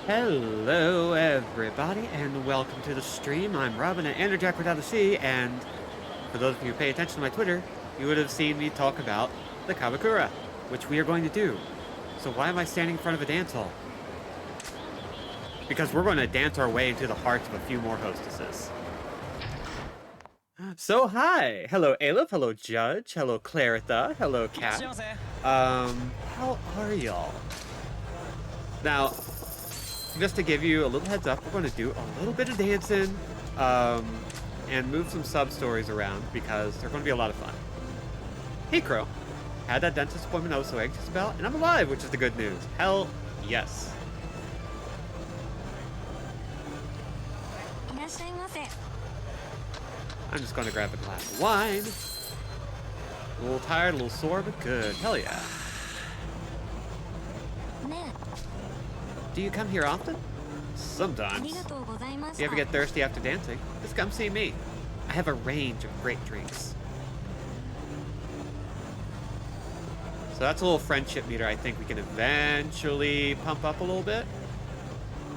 Hello, everybody, and welcome to the stream. I'm Robin at Anderjack Without the Sea, and for those of you who pay attention to my Twitter, you would have seen me talk about the Kabakura, which we are going to do. So why am I standing in front of a dance hall? Because we're going to dance our way into the hearts of a few more hostesses. So hi! Hello Aleph, hello Judge, hello Claritha, hello Cat. How are y'all? Now, just to give you a little heads up, we're going to do a little bit of dancing and move some sub-stories around because they're going to be a lot of fun. Hey Crow, had that dentist appointment I was so anxious about, and I'm alive, which is the good news. Hell yes. I'm just going to grab a glass of wine. A little tired, a little sore, but good. Hell yeah. Do you come here often? Sometimes. If you ever get thirsty after dancing, just come see me. I have a range of great drinks. So that's a little friendship meter I think we can eventually pump up a little bit.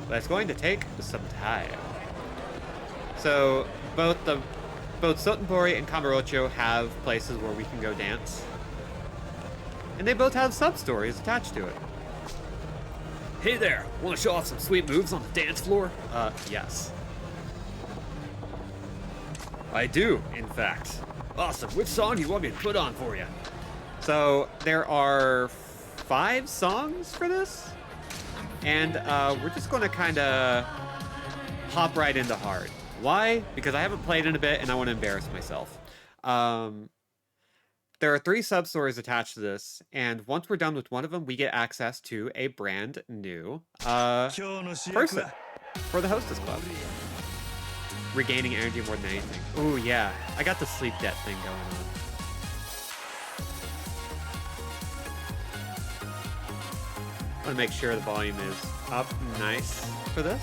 But it's going to take some time. So both Sotenbori and Kamurocho have places where we can go dance. And they both have sub-stories attached to it. Hey there, want to show off some sweet moves on the dance floor? Yes. I do, in fact. Awesome, which song do you want me to put on for you? So, there are 5 songs for this. And, we're just gonna kinda hop right into hard. Why? Because I haven't played in a bit and I want to embarrass myself. There are 3 sub-stories attached to this, and once we're done with one of them, we get access to a brand new person for the Hostess Club. Regaining energy more than anything. Ooh, yeah. I got the sleep debt thing going on. I want to make sure the volume is up nice for this.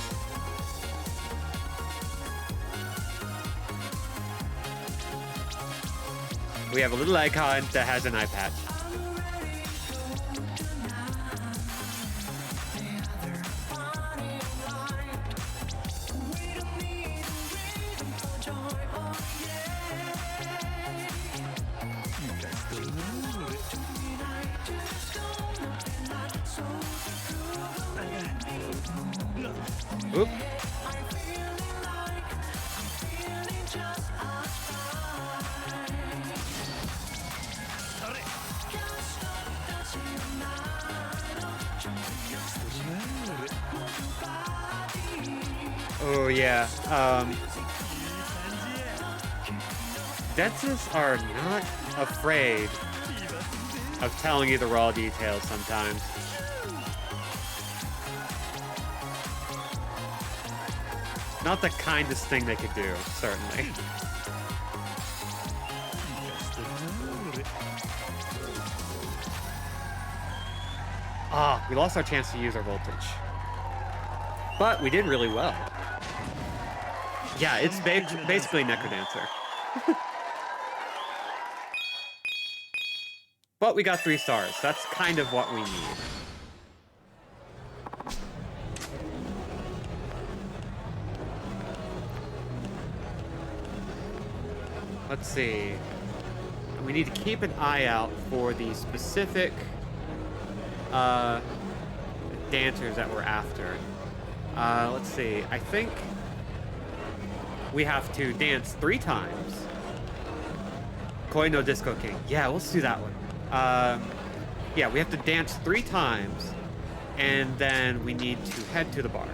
We have a little icon that has an eye patch. Oop. Oh yeah, dentists are not afraid of telling you the raw details sometimes. Not the kindest thing they could do, certainly. Ah, we lost our chance to use our voltage. But we did really well. Yeah, it's basically Necrodancer. But we got 3 stars. That's kind of what we need. Let's see. We need to keep an eye out for the specific dancers that we're after. Let's see. I think we have to dance 3 times. Koi no Disco King. Yeah, let's do that one. Yeah, we have to dance 3 times, and then we need to head to the bar.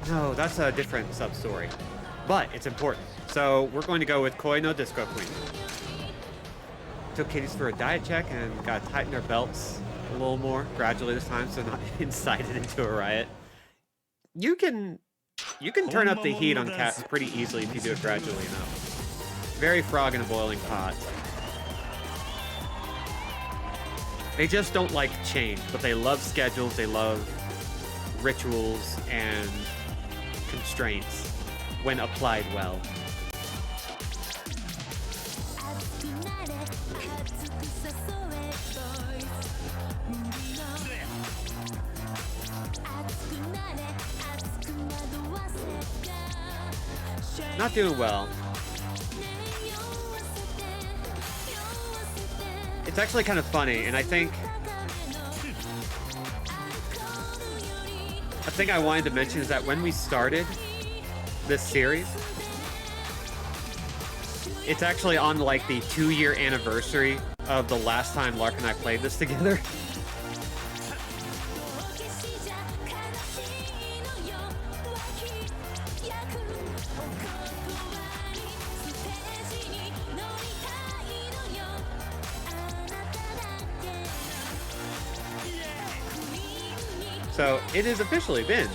No, that's a different sub-story. But it's important. So we're going to go with Koi no Disco Queen. Took kitties for a diet check and gotta tighten our belts a little more gradually this time, so not incited into a riot. You can turn up the heat on cats pretty easily if you do it gradually enough. Very frog in a boiling pot. They just don't like change, but they love schedules, they love rituals and constraints when applied well. Not doing well. It's actually kind of funny, and I think a thing I wanted to mention is that when we started this series, it's actually on like the 2-year anniversary of the last time Lark and I played this together. So it has officially been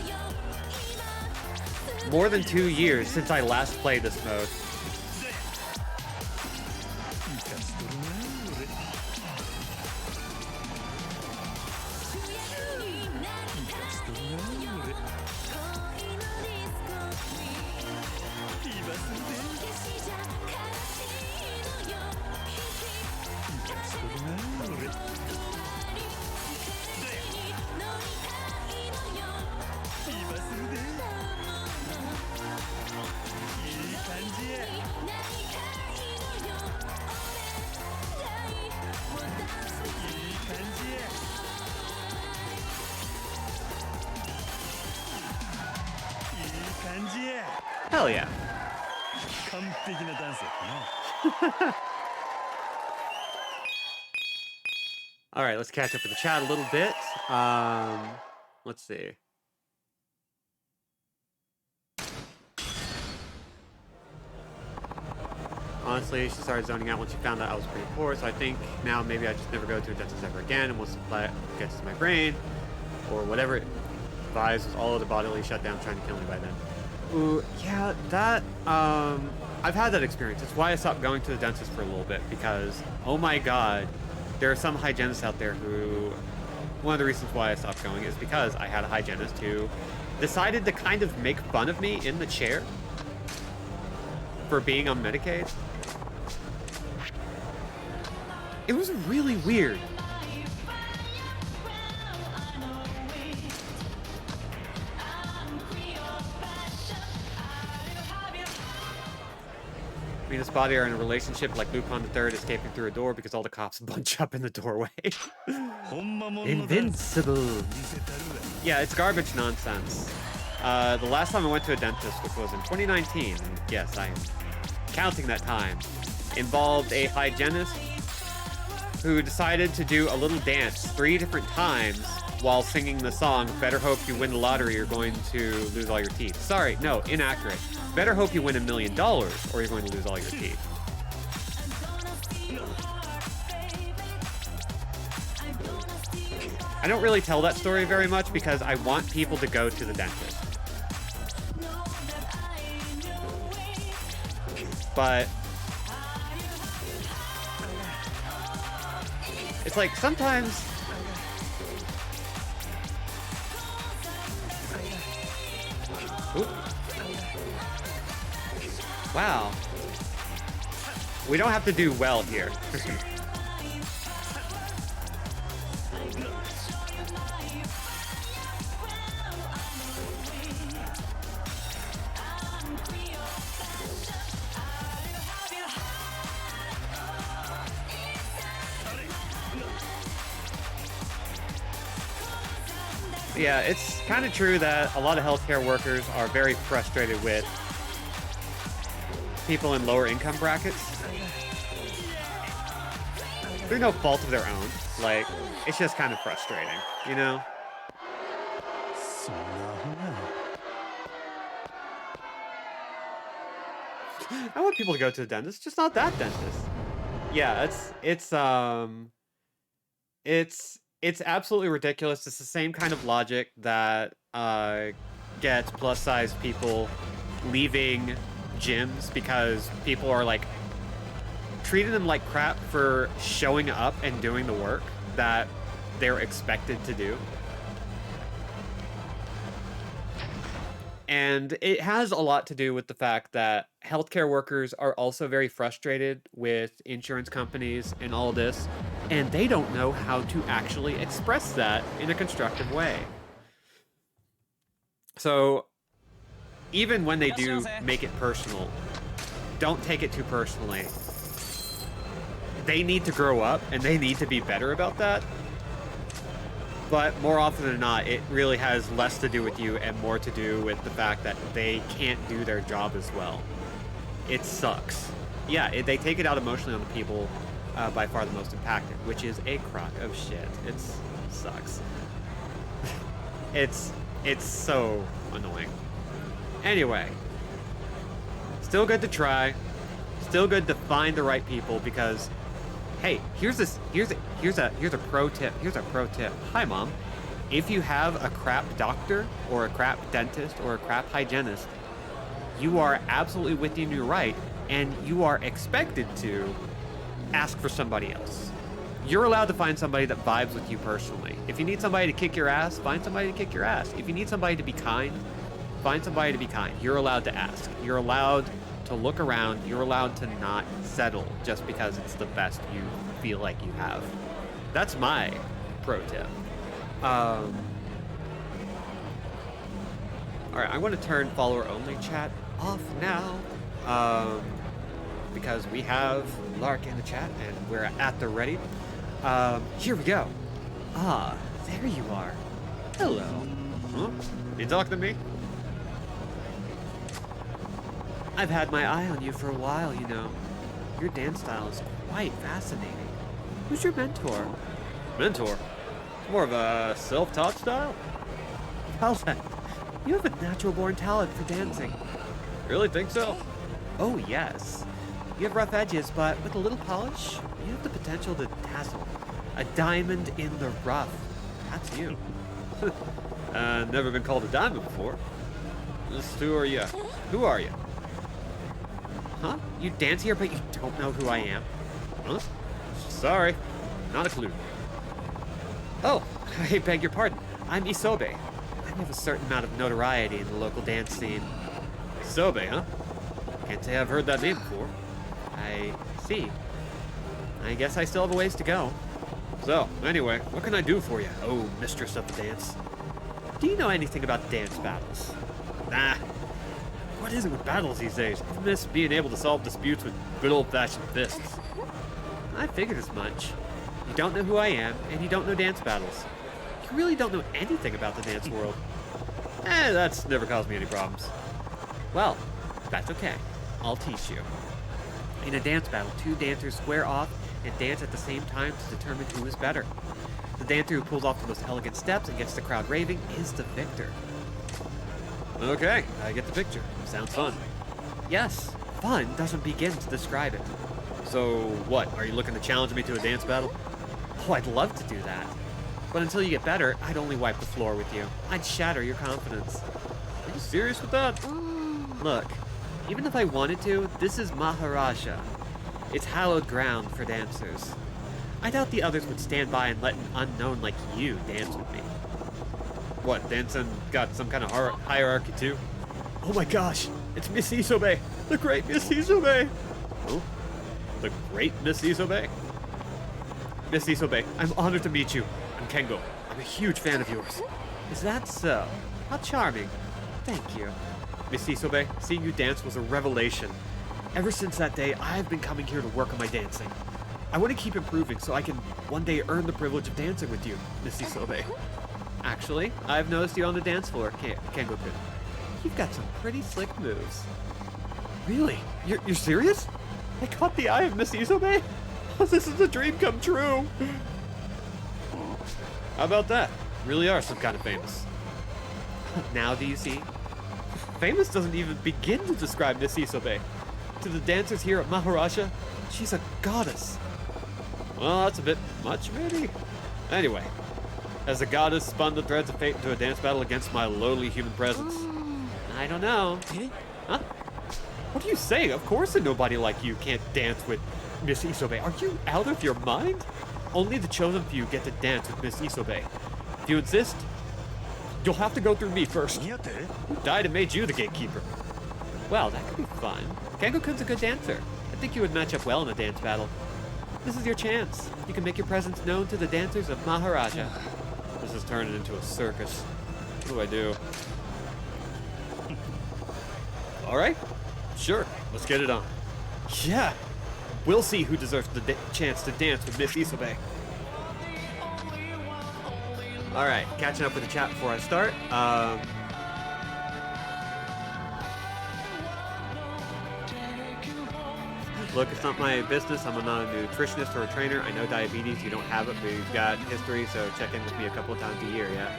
more than 2 years since I last played this mode. Hell yeah. All right, let's catch up with the chat a little bit. Let's see. Honestly, she started zoning out when she found out I was pretty poor, so I think now maybe I just never go to a dentist ever again, and once the gets to my brain, or whatever it advised, all of the bodily shutdown trying to kill me by then. Ooh, yeah, that, I've had that experience. It's why I stopped going to the dentist for a little bit, because, oh my god, there are some hygienists out there who, one of the reasons why I stopped going is because I had a hygienist who decided to kind of make fun of me in the chair for being on Medicaid. It was really weird. Me and this body are in a relationship like Lupin the Third escaping through a door because all the cops bunch up in the doorway. Invincible. Yeah, it's garbage nonsense. The last time I went to a dentist, which was in 2019, and yes, I am counting that time, involved a hygienist who decided to do a little dance 3 different times while singing the song, "Better hope you win the lottery, you're going to lose all your teeth." Sorry, no, inaccurate. Better hope you win $1 million, or you're going to lose all your teeth. I don't really tell that story very much because I want people to go to the dentist. But it's like sometimes Oop. Wow. We don't have to do well here. Yeah, it's kind of true that a lot of healthcare workers are very frustrated with people in lower income brackets. Through no fault of their own. Like, it's just kind of frustrating, you know? I want people to go to the dentist, just not that dentist. Yeah, it's absolutely ridiculous. It's the same kind of logic that gets plus-sized people leaving gyms because people are like treating them like crap for showing up and doing the work that they're expected to do. And it has a lot to do with the fact that healthcare workers are also very frustrated with insurance companies and all this, and they don't know how to actually express that in a constructive way. So even when they do make it personal, don't take it too personally. They need to grow up and they need to be better about that. But more often than not, it really has less to do with you and more to do with the fact that they can't do their job as well. It sucks. Yeah, they take it out emotionally on the people by far the most impacted, which is a crock of shit. It sucks. It's so annoying. Anyway, still good to try. Still good to find the right people because, hey, here's a pro tip. Here's a pro tip. Hi, Mom. If you have a crap doctor or a crap dentist or a crap hygienist, you are absolutely within your right, and you are expected to ask for somebody else. You're allowed to find somebody that vibes with you personally. If you need somebody to kick your ass, find somebody to kick your ass. If you need somebody to be kind, find somebody to be kind. You're allowed to ask. You're allowed to look around. You're allowed to not settle just because it's the best you feel like you have. That's my pro tip. All right, I want to turn follower only chat off now because we have Lark in the chat and we're at the ready. Here we go. Ah, there you are. Hello. Huh? You talking to me? I've had my eye on you for a while, you know. Your dance style is quite fascinating. Who's your mentor? Mentor? More of a self-taught style? How's that? You have a natural-born talent for dancing. Really think so? Oh, yes. You have rough edges, but with a little polish, you have the potential to dazzle. A diamond in the rough. That's you. Never been called a diamond before. Who are you? Who are you? Huh? You dance here, but you don't know who I am? Huh? Sorry. Not a clue. Oh, I beg your pardon. I'm Isobe. I have a certain amount of notoriety in the local dance scene. Isobe, huh? Can't say I've heard that name before. I see. I guess I still have a ways to go. So, anyway, what can I do for you? Oh, mistress of the dance. Do you know anything about dance battles? Nah. What is it with battles these days? I miss being able to solve disputes with good old-fashioned fists. I figured as much. You don't know who I am, and you don't know dance battles. You really don't know anything about the dance world. That's never caused me any problems. Well, that's okay. I'll teach you. In a dance battle, two dancers square off and dance at the same time to determine who is better. The dancer who pulls off the most elegant steps and gets the crowd raving is the victor. Okay, I get the picture. Sounds fun. Yes, fun doesn't begin to describe it. So, what? Are you looking to challenge me to a dance battle? Oh, I'd love to do that. But until you get better, I'd only wipe the floor with you. I'd shatter your confidence. Are you serious with that? Look, even if I wanted to, this is Maharaja. It's hallowed ground for dancers. I doubt the others would stand by and let an unknown like you dance with me. What, dancing got some kind of hierarchy too? Oh my gosh, it's Miss Isobe, the great Miss Isobe. Oh, the great Miss Isobe? Miss Isobe, I'm honored to meet you. I'm Kengo. I'm a huge fan of yours. Is that so? How charming. Thank you. Miss Isobe, seeing you dance was a revelation. Ever since that day, I've been coming here to work on my dancing. I want to keep improving so I can one day earn the privilege of dancing with you, Miss Isobe. Actually, I've noticed you on the dance floor, Kengo-kun. You've got some pretty slick moves. Really? You're serious? I caught the eye of Miss Isobe? Oh, this is a dream come true. How about that? Really are some kind of famous. Now do you see? Famous doesn't even begin to describe Miss Isobe. To the dancers here at Maharaja, she's a goddess. Well, that's a bit much, maybe? Anyway, has the goddess spun the threads of fate into a dance battle against my lowly human presence? I don't know. Huh? What are you saying? Of course a nobody like you can't dance with Miss Isobe. Are you out of your mind? Only the chosen few get to dance with Miss Isobe. If you insist, You'll have to go through me first. Who died and made you the gatekeeper? Well, that could be fun. Kengo-kun's a good dancer. I think you would match up well in a dance battle. This is your chance. You can make your presence known to the dancers of Maharaja. This is turning into a circus. What do I do? All right. Sure. Let's get it on. Yeah. We'll see who deserves the chance to dance with Miss Isobe. All right. Catching up with the chat before I start. Look, it's not my business. I'm not a nutritionist or a trainer. I know diabetes. You don't have it, but you've got history, so check in with me a couple of times a year, yeah?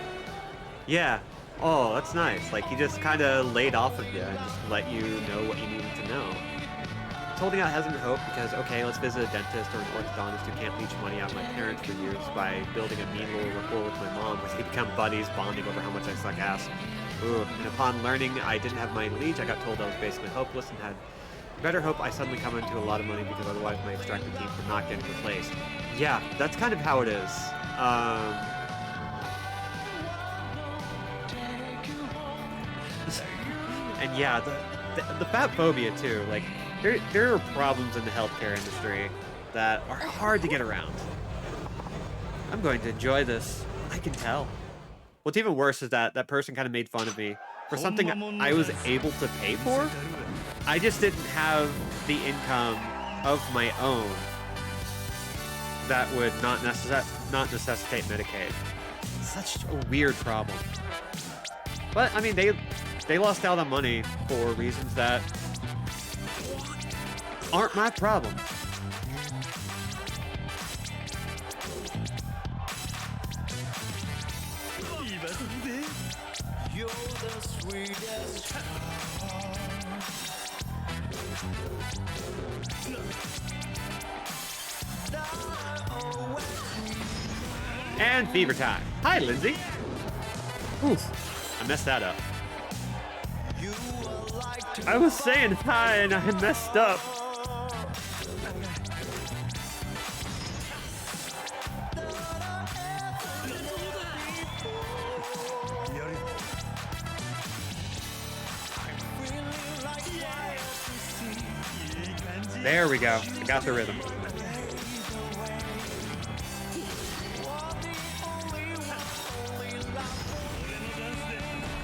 Yeah. Oh, that's nice. Like, he just kind of laid off of you and just let you know what you needed to know. It's holding out hesitant hope because, okay, let's visit a dentist or an orthodontist who can't leech money out of my parents for years by building a mean little rapport with my mom, where they become buddies, bonding over how much I suck ass. Ooh. And upon learning I didn't have money to leech, I got told I was basically hopeless and had better hope I suddenly come into a lot of money because otherwise my extractor team would not get replaced. Yeah, that's kind of how it is. And yeah, the fat phobia too. Like, there are problems in the healthcare industry that are hard to get around. I'm going to enjoy this. I can tell. What's even worse is that that person kind of made fun of me for something I was able to pay for. I just didn't have the income of my own that would not necessitate Medicaid. Such a weird problem. But I mean, they lost out on money for reasons that aren't my problem. You're the sweetest. And fever time. Hi, Lindsay. Oof, I messed that up. I was saying hi and I messed up. There we go. I got the rhythm.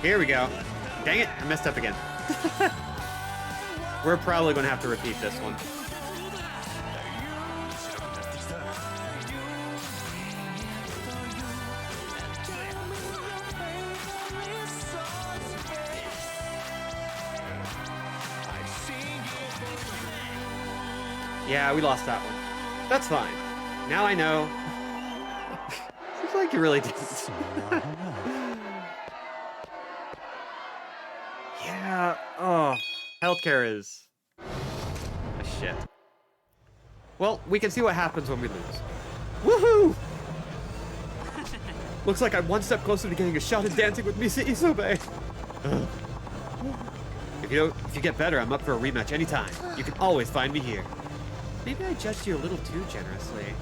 Here we go. Dang it, I messed up again. We're probably going to have to repeat this one. Yeah, we lost that one. That's fine. Now I know. Seems like you really didn't. Yeah, oh. Healthcare is a shit. Well, we can see what happens when we lose. Woohoo! Looks like I'm one step closer to getting a shot at dancing with Misa Isobe. If you get better, I'm up for a rematch anytime. You can always find me here. Maybe I judged you a little too generously.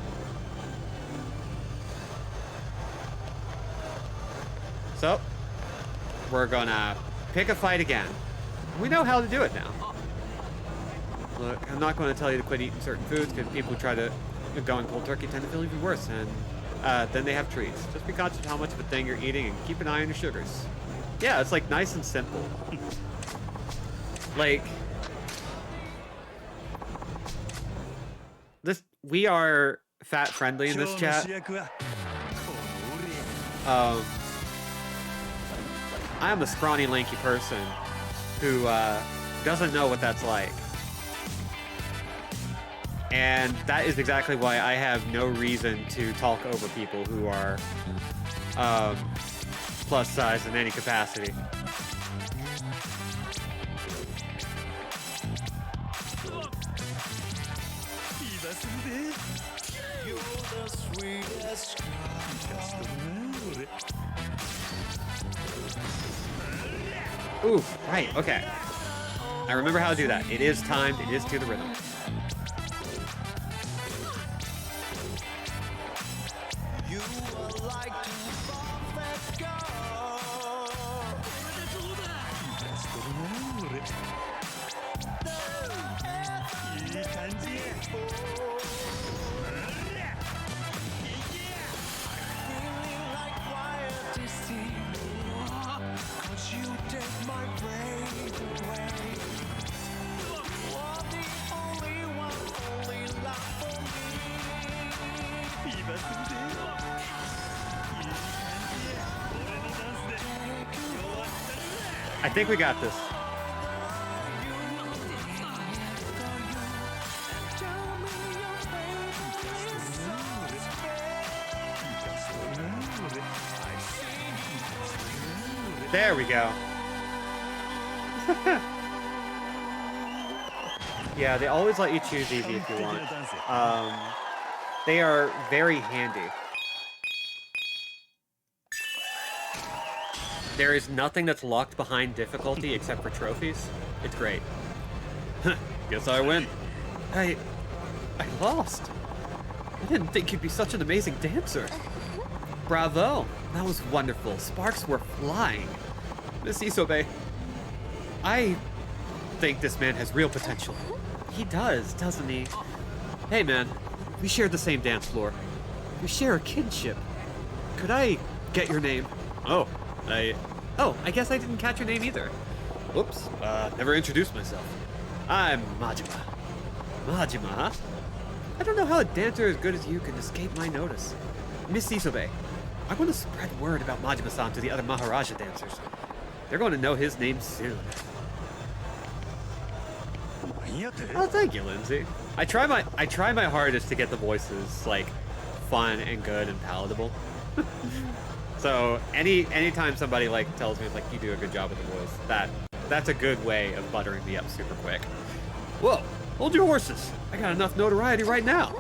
So, we're gonna pick a fight again. We know how to do it now. Look, I'm not going to tell you to quit eating certain foods because people who try to go on cold turkey tend to feel even worse, and then they have treats. Just be conscious of how much of a thing you're eating and keep an eye on your sugars. Yeah, it's like nice and simple. Like, we are fat friendly in this chat. I am a scrawny, lanky person who doesn't know what that's like. And that is exactly why I have no reason to talk over people who are plus size in any capacity. Ooh, right, okay. I remember how to do that. It is timed, it is to the rhythm. I think we got this. There we go. Yeah, they always let you choose easy if you want. They are very handy. There is nothing that's locked behind difficulty except for trophies. It's great. Guess I win. I lost. I didn't think you'd be such an amazing dancer. Bravo. That was wonderful. Sparks were flying. Miss Isobe, I think this man has real potential. He does, doesn't he? Hey man, we share the same dance floor. We share a kinship. Could I get your name? Oh, I guess I didn't catch your name either. Whoops, never introduced myself. I'm Majima. Majima, huh? I don't know how a dancer as good as you can escape my notice. Miss Isobe, I want to spread word about Majima-san to the other Maharaja dancers. They're going to know his name soon. Oh, thank you, Lindsay. I try my hardest to get the voices like fun and good and palatable. So anytime somebody like tells me it's like you do a good job with the voice, that's a good way of buttering me up super quick. Whoa, hold your horses! I got enough notoriety right now.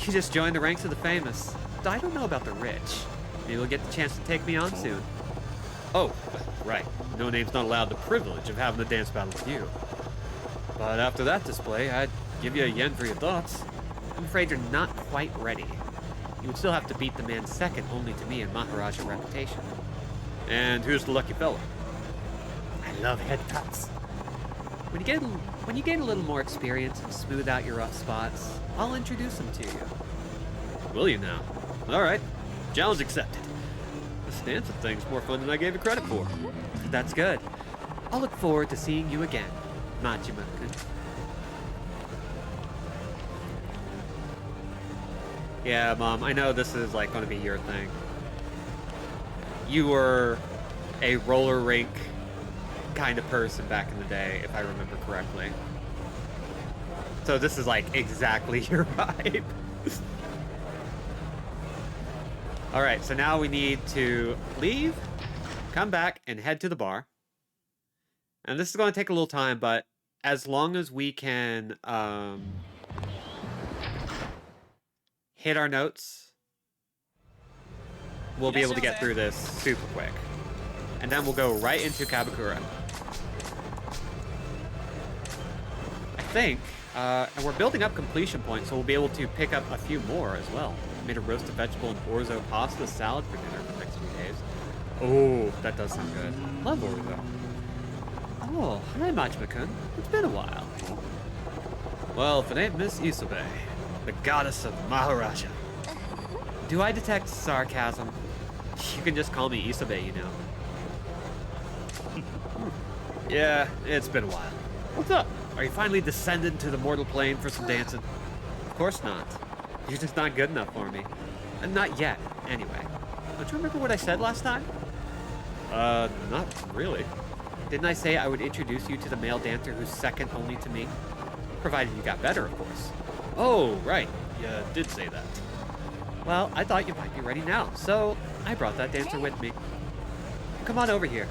You just joined the ranks of the famous. I don't know about the rich. Maybe you'll get the chance to take me on soon. Oh, right. No name's not allowed the privilege of having a dance battle with you. But after that display, I'd give you a yen for your thoughts. I'm afraid you're not quite ready. You would still have to beat the man second only to me in Maharaja reputation. And who's the lucky fella? I love head cuts. When you gain a little more experience and smooth out your rough spots, I'll introduce him to you. Will you now? Alright. Challenge accepted. This dancing thing's more fun than I gave it credit for. That's good. I'll look forward to seeing you again, Majima-kun. Yeah, Mom, I know this is like going to be your thing. You were a roller rink kind of person back in the day, if I remember correctly. So this is like exactly your vibe. Alright, so now we need to leave, come back, and head to the bar. And this is going to take a little time, but as long as we can hit our notes, we'll be able to get through this super quick. And then we'll go right into Kabakura. I think, and we're building up completion points, so we'll be able to pick up a few more as well. Made a roasted vegetable and orzo pasta salad for dinner for the next few days. Oh, that does sound good. Love orzo. Oh, hi Majima-kun. It's been a while. Well, if it ain't Miss Isobe, the goddess of Maharaja. Do I detect sarcasm? You can just call me Isobe, you know. Yeah, it's been a while. What's up? Are you finally descended to the mortal plane for some dancing? Of course not. You're just not good enough for me. Not yet, anyway. Don't you remember what I said last time? Not really. Didn't I say I would introduce you to the male dancer who's second only to me? Provided you got better, of course. Oh, right. You did say that. Well, I thought you might be ready now, so I brought that dancer with me. Come on over here.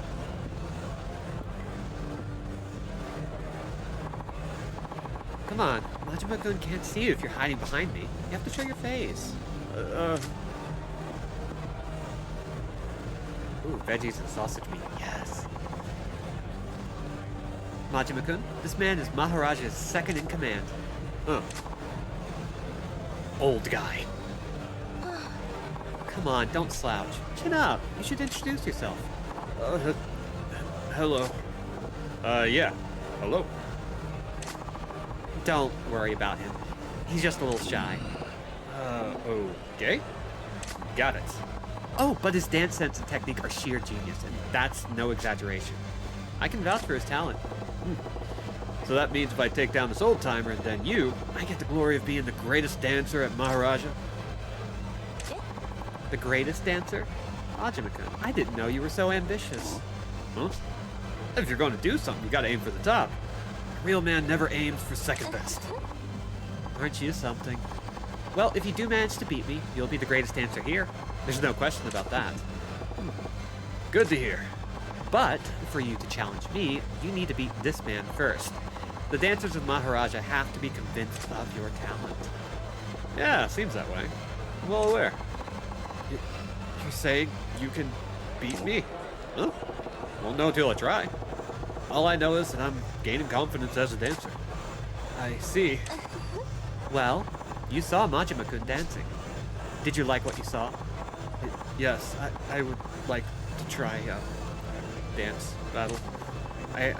Come on, Majima-kun can't see you if you're hiding behind me. You have to show your face. Ooh, veggies and sausage meat, yes. Majima-kun, this man is Maharaja's second in command. Old guy. Come on, don't slouch. Chin up. You should introduce yourself. Hello. Yeah. Hello. Don't worry about him. He's just a little shy. Okay. Got it. Oh, but his dance sense and technique are sheer genius, and that's no exaggeration. I can vouch for his talent. So that means if I take down this old timer and then you, I get the glory of being the greatest dancer at Maharaja? The greatest dancer? Majima-kun, I didn't know you were so ambitious. Huh? If you're going to do something, you gotta aim for the top. A real man never aims for second best. Aren't you something? Well, if you do manage to beat me, you'll be the greatest dancer here. There's no question about that. Good to hear. But, for you to challenge me, you need to beat this man first. The dancers of Maharaja have to be convinced of your talent. Yeah, seems that way. I'm well aware. You're saying you can beat me? Huh? Won't know till I try. All I know is that I'm gaining confidence as a dancer. I see. Well, you saw Majima-kun dancing. Did you like what you saw? Yes, I would like to try a dance battle. I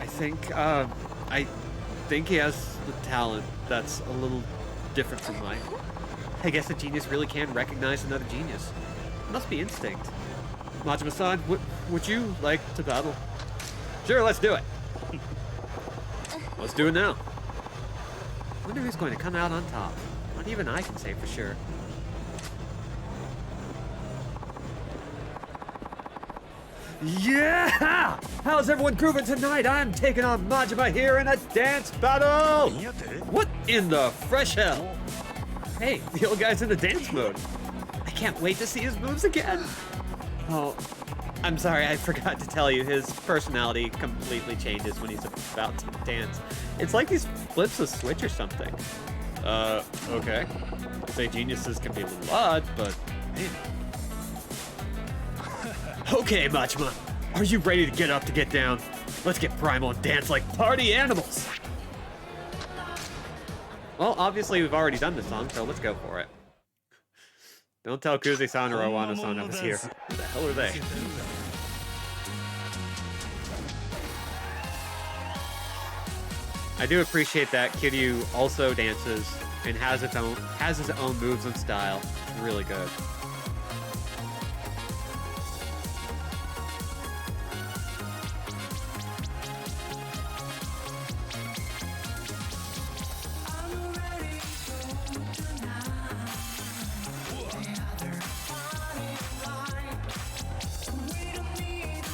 think he has the talent that's a little different from mine. I guess a genius really can recognize another genius. It must be instinct. Majima-san, would you like to battle? Sure, let's do it. Let's do it now. Wonder who's going to come out on top. Not even I can say for sure. Yeah! How's everyone grooving tonight? I'm taking on Majima here in a dance battle! What in the fresh hell? Hey, the old guy's in the dance mode. I can't wait to see his moves again. Oh, I'm sorry, I forgot to tell you, his personality completely changes when he's about to dance. It's like he flips a switch or something. Okay. I'd say geniuses can be a little odd, but man. Okay, Majima, are you ready to get up to get down? Let's get primal and dance like party animals! Well, obviously we've already done this song, so let's go for it. Don't tell Kuze-san or Owano-san I was here. Who the hell are they? I do appreciate that Kiryu also dances and has his own moves and style. It's really good.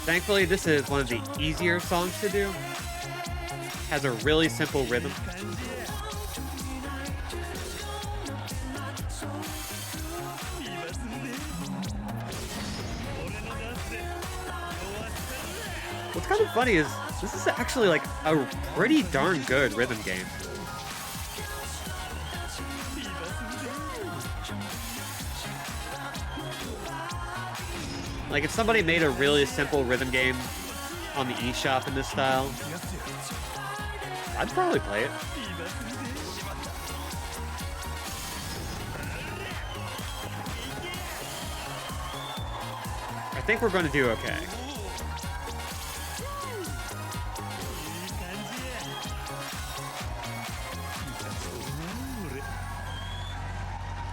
Thankfully, this is one of the easier songs to do. Has a really simple rhythm. What's kind of funny is this is actually like a pretty darn good rhythm game. Like, if somebody made a really simple rhythm game on the eShop in this style, I'd probably play it. I think we're going to do okay.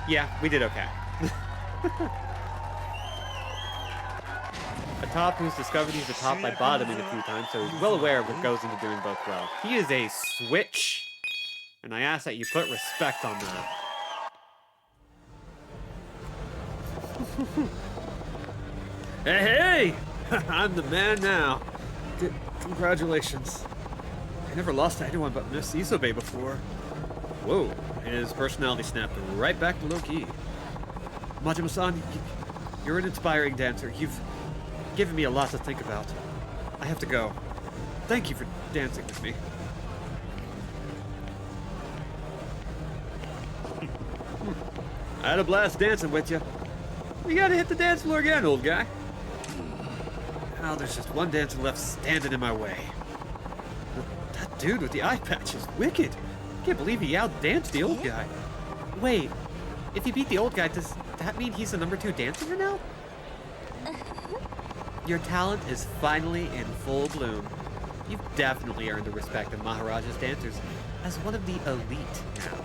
Yeah, we did okay. A top who's discovered he's a top by bottoming a few times, so he's well aware of what goes into doing both well. He is a switch, and I ask that you put respect on that. Hey, hey! I'm the man now. Congratulations. I never lost to anyone but Miss Isobe before. Whoa, his personality snapped right back to low-key. Majima-san, you're an inspiring dancer. You've given me a lot to think about. I have to go. Thank you for dancing with me. I had a blast dancing with you. We gotta hit the dance floor again, old guy. Now there's just one dancer left standing in my way. That dude with the eye patch is wicked. Can't believe he outdanced the old guy. Wait, if you beat the old guy, does that mean he's the #2 dancer now? Your talent is finally in full bloom. You've definitely earned the respect of Maharaja's dancers as one of the elite now.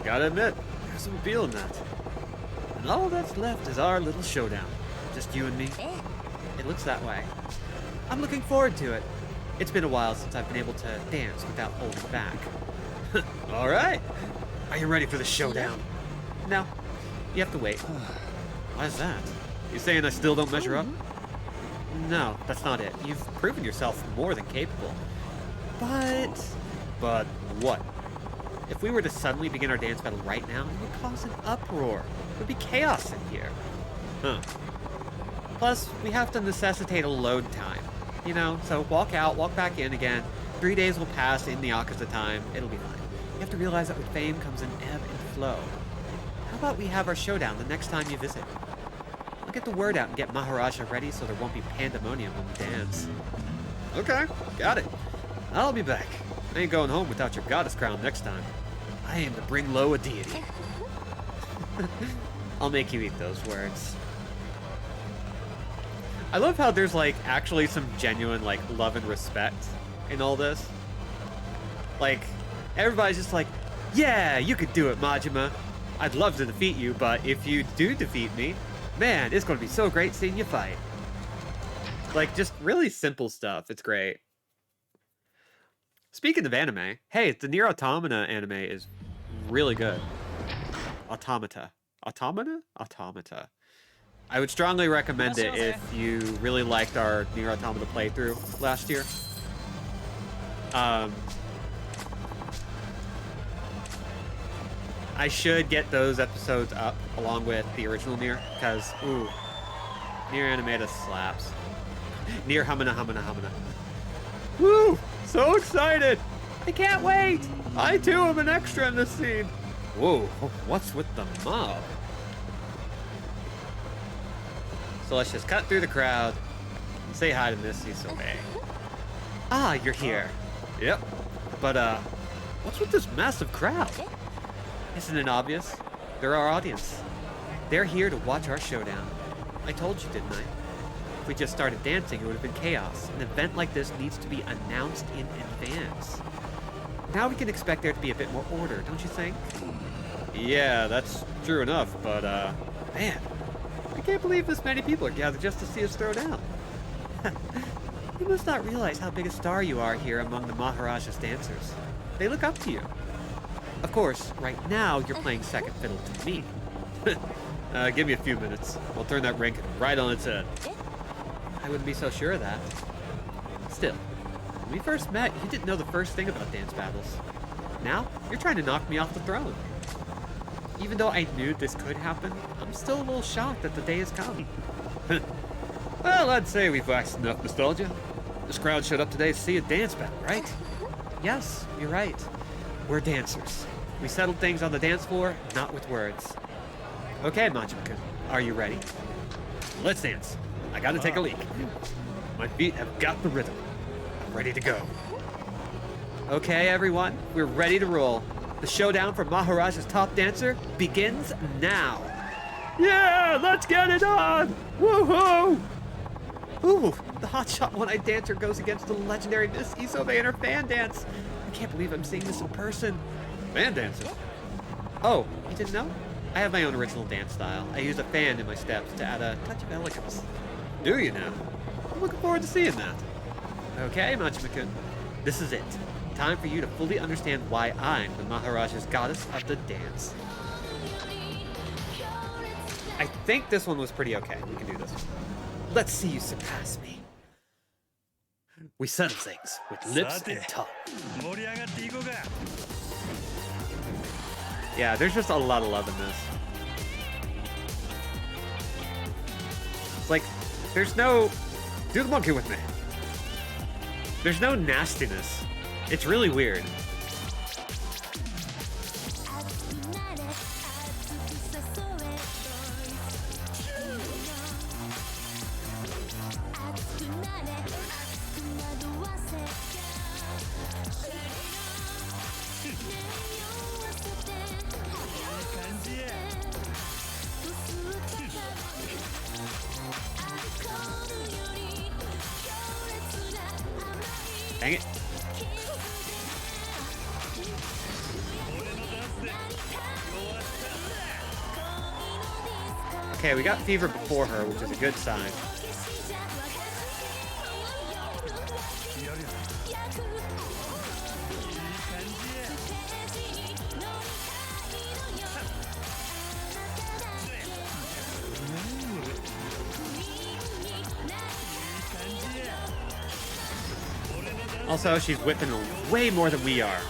Gotta admit, there's some appeal in that. And all that's left is our little showdown. Just you and me. It looks that way. I'm looking forward to it. It's been a while since I've been able to dance without holding back. All right. Are you ready for the showdown? No. You have to wait. Why is that? You saying I still don't measure up? No, that's not it. You've proven yourself more than capable. But what? If we were to suddenly begin our dance battle right now, it would cause an uproar. There would be chaos in here. Huh. Plus, we have to necessitate a load time. You know, so walk out, walk back in again. 3 days will pass in the Yakuza time. It'll be fine. You have to realize that with fame comes an ebb and flow. How about we have our showdown the next time you visit? I'll get the word out and get Maharaja ready so there won't be pandemonium when we dance. Okay, got it. I'll be back. I ain't going home without your goddess crown next time. I aim to bring low a deity. I'll make you eat those words. I love how there's like actually some genuine like love and respect in all this. Like everybody's just like, yeah, you could do it, Majima. I'd love to defeat you, but if you do defeat me, man, it's going to be so great seeing you fight. Like just really simple stuff. It's great. Speaking of anime, hey, the Nier Automata anime is really good. Automata. I would strongly recommend it if you really liked our Nier Automata playthrough last year. I should get those episodes up along with the original Nier, because, ooh, Nier Animata slaps. Nier Hamana. Woo! So excited! I can't wait! I too am an extra in this scene. Whoa, what's with the mob? So let's just cut through the crowd and say hi to Miss Isobe. Ah, you're here. Yep. But, what's with this massive crowd? Isn't it obvious? They're our audience. They're here to watch our showdown. I told you, didn't I? If we just started dancing, it would have been chaos. An event like this needs to be announced in advance. Now we can expect there to be a bit more order, don't you think? Yeah, that's true enough, but, man, I can't believe this many people are gathered just to see us throw down. You must not realize how big a star you are here among the Maharaja's dancers. They look up to you. Of course, right now, you're playing second fiddle to me. Give me a few minutes. I'll turn that rank right on its head. I wouldn't be so sure of that. Still, when we first met, you didn't know the first thing about dance battles. Now, you're trying to knock me off the throne. Even though I knew this could happen, I'm still a little shocked that the day has come. Well, I'd say we've waxed enough nostalgia. This crowd showed up today to see a dance battle, right? Yes, you're right. We're dancers. We settled things on the dance floor, not with words. Okay, Majima-kun, are you ready? Let's dance. I gotta take a leak. My feet have got the rhythm. I'm ready to go. Okay, everyone, we're ready to roll. The showdown for Maharaja's top dancer begins now. Yeah, let's get it on! Woohoo! Ooh, the hotshot one-eyed dancer goes against the legendary Miss Isobe in her fan dance. I can't believe I'm seeing this in person. Fan dancer? Oh, you didn't know? I have my own original dance style. I use a fan in my steps to add a touch of elegance. Do you now? I'm looking forward to seeing that. Okay, Majima-kun, this is it. Time for you to fully understand why I'm the Maharaja's goddess of the dance. I think this one was pretty okay. We can do this. Let's see you surpass me. We settle things with lips and tongue. Yeah, there's just a lot of love in this. It's like, there's no... Do the monkey with me. There's no nastiness. It's really weird. Dang it. Okay, we got fever before her, which is a good sign. Also, she's whipping way more than we are.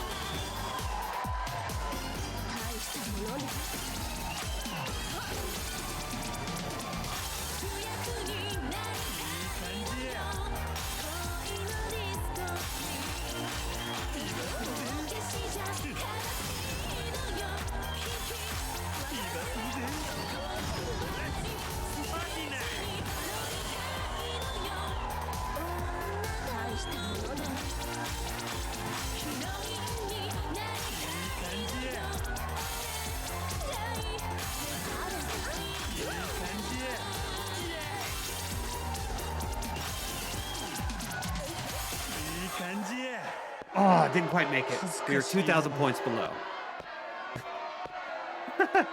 Oh, didn't quite make it. We were 2,000 points below.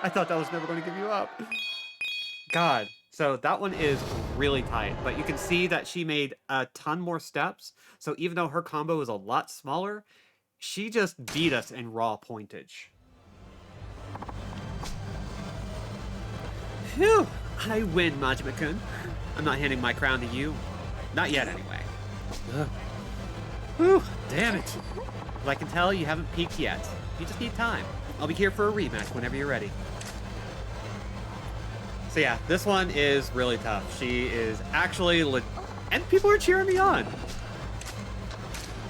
I thought that was never going to give you up. God. So that one is really tight, but you can see that she made a ton more steps. So even though her combo is a lot smaller, she just beat us in raw pointage. Phew! I win, Majima-kun. I'm not handing my crown to you. Not yet, anyway. Ugh. Whew, damn it. Well, I can tell you haven't peaked yet. You just need time. I'll be here for a rematch whenever you're ready. So yeah, this one is really tough. She is actually and people are cheering me on.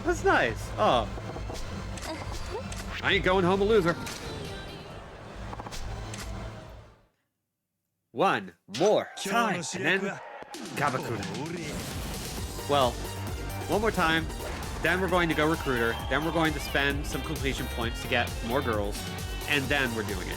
That's nice. Oh. I ain't going home a loser. One more time, and then Gabakuna. Well, one more time, then we're going to go recruiter, then we're going to spend some completion points to get more girls, and then we're doing it.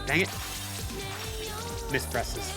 Dang it. Mispresses.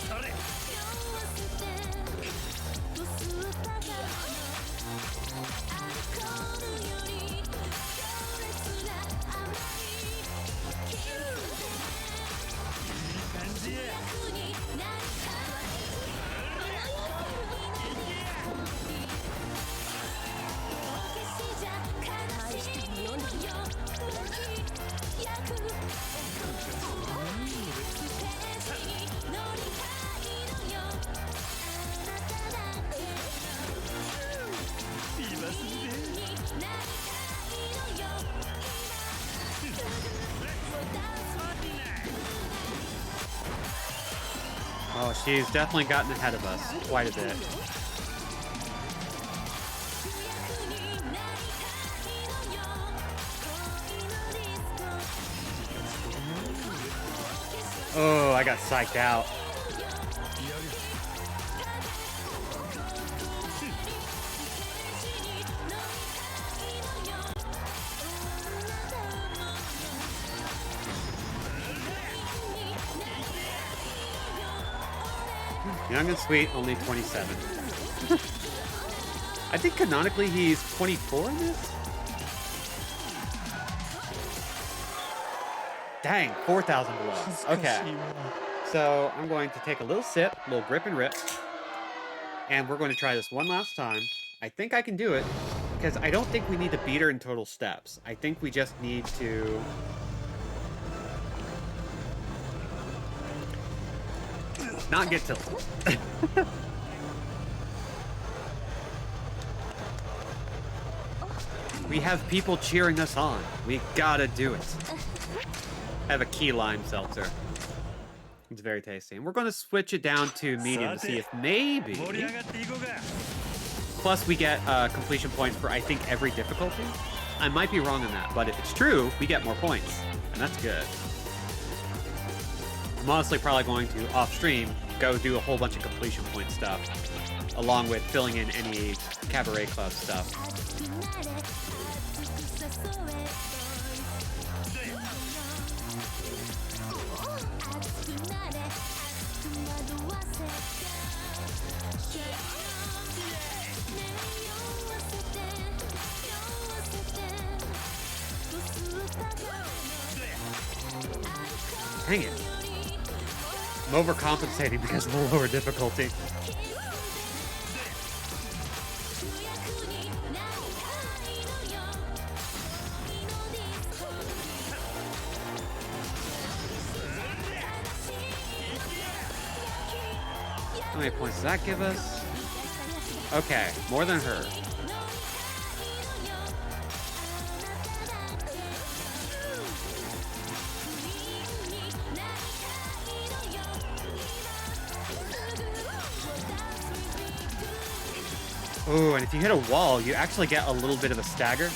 Oh, she's definitely gotten ahead of us quite a bit. Oh, I got psyched out. Young and sweet, only 27. I think canonically he's 24 in this? Dang, 4,000 below. Okay. So I'm going to take a little sip, a little grip and rip. And we're going to try this one last time. I think I can do it, because I don't think we need to beat her in total steps. I think we just need to... not get tilted. We have people cheering us on. We gotta do it. I have a key lime seltzer. It's very tasty. And we're gonna switch it down to medium to see if maybe... Plus we get completion points for, I think, every difficulty. I might be wrong on that, but if it's true, we get more points. And that's good. I'm honestly probably going to, off stream, go do a whole bunch of completion point stuff, along with filling in any cabaret club stuff. Dang it. I'm overcompensating because of the lower difficulty. How many points does that give us? Okay, more than her. Ooh, and if you hit a wall, you actually get a little bit of a stagger.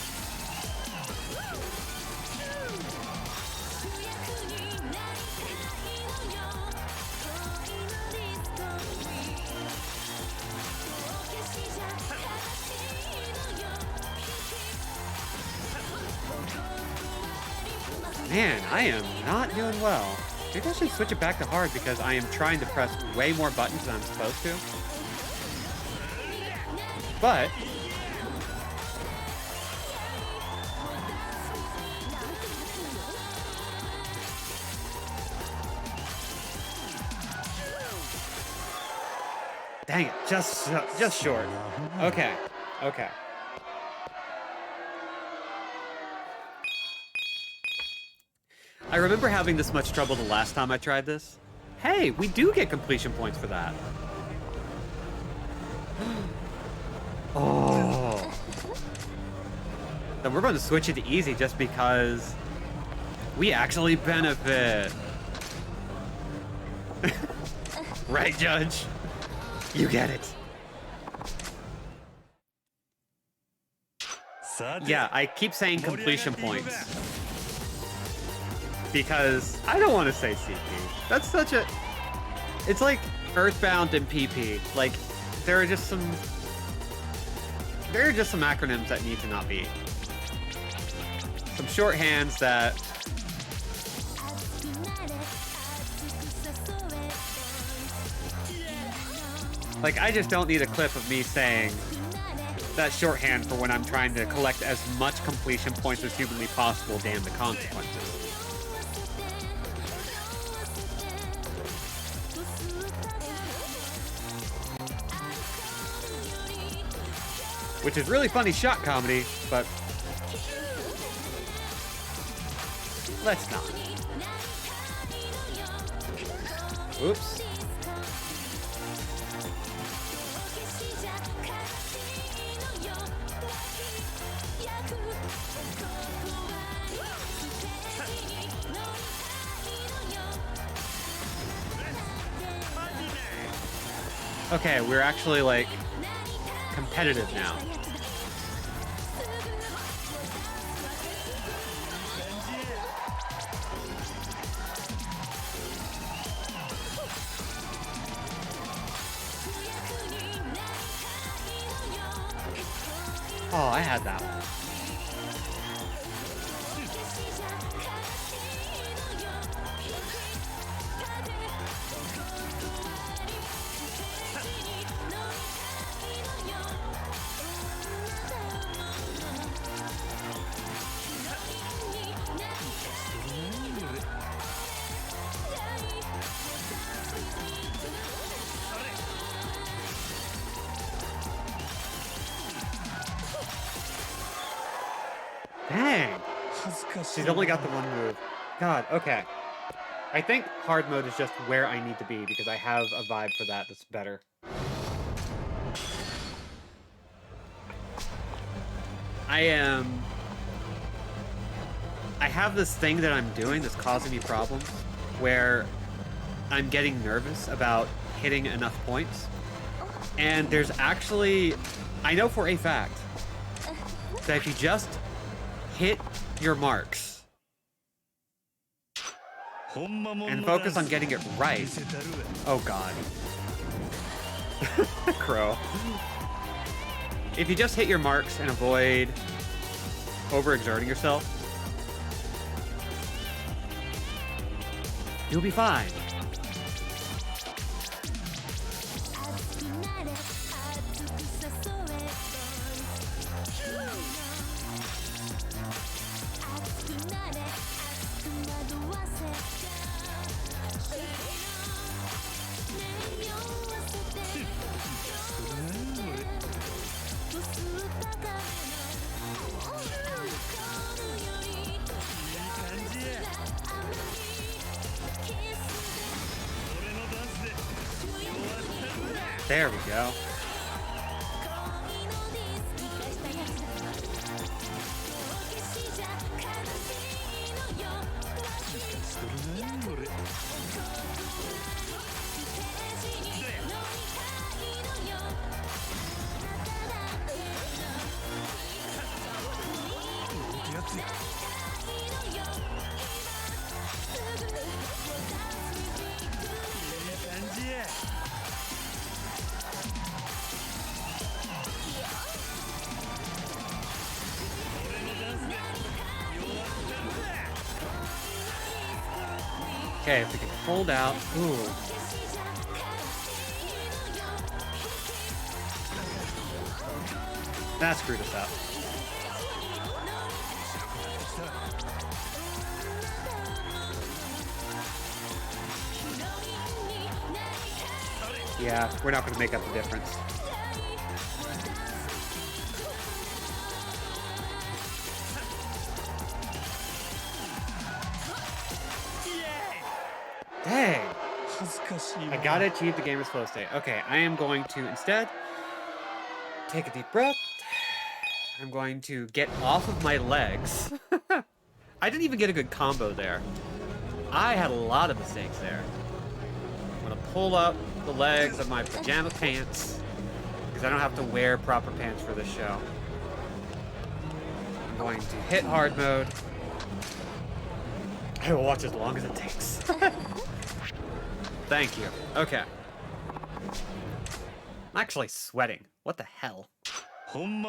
Man, I am not doing well. Maybe I should switch it back to hard because I am trying to press way more buttons than I'm supposed to. But dang it, just short. Okay. Okay. I remember having this much trouble the last time I tried this. Hey, we do get completion points for that. Oh. Then we're going to switch it to easy just because we actually benefit. Right, Judge? You get it. Yeah, I keep saying completion points. Because I don't want to say CP. That's such a... It's like Earthbound and PP. Like, there are just some acronyms that need to not be. Some shorthands that... Like, I just don't need a clip of me saying that shorthand for when I'm trying to collect as much completion points as humanly possible, damn the consequences. Which is really funny shot comedy, but let's not. Oops. Okay, we're actually like competitive now. Oh, I had that one. Dang! She's only got the one move. God, okay. I think hard mode is just where I need to be because I have a vibe for that that's better. I have this thing that I'm doing that's causing me problems where I'm getting nervous about hitting enough points. And there's actually, I know for a fact that if you just hit your marks, and focus on getting it right. Oh god. Crow. If you just hit your marks and avoid overexerting yourself, you'll be fine. There we go. Okay, if we can hold out. Ooh. That screwed us up. Yeah, we're not going to make up the difference. Dang! I gotta achieve the gamer's flow state. Okay, I am going to instead take a deep breath. I'm going to get off of my legs. I didn't even get a good combo there. I had a lot of mistakes there. I'm gonna pull up the legs of my pajama pants because I don't have to wear proper pants for this show. I'm going to hit hard mode. I will watch as long as it takes. Thank you. Okay. I'm actually sweating. What the hell? I'm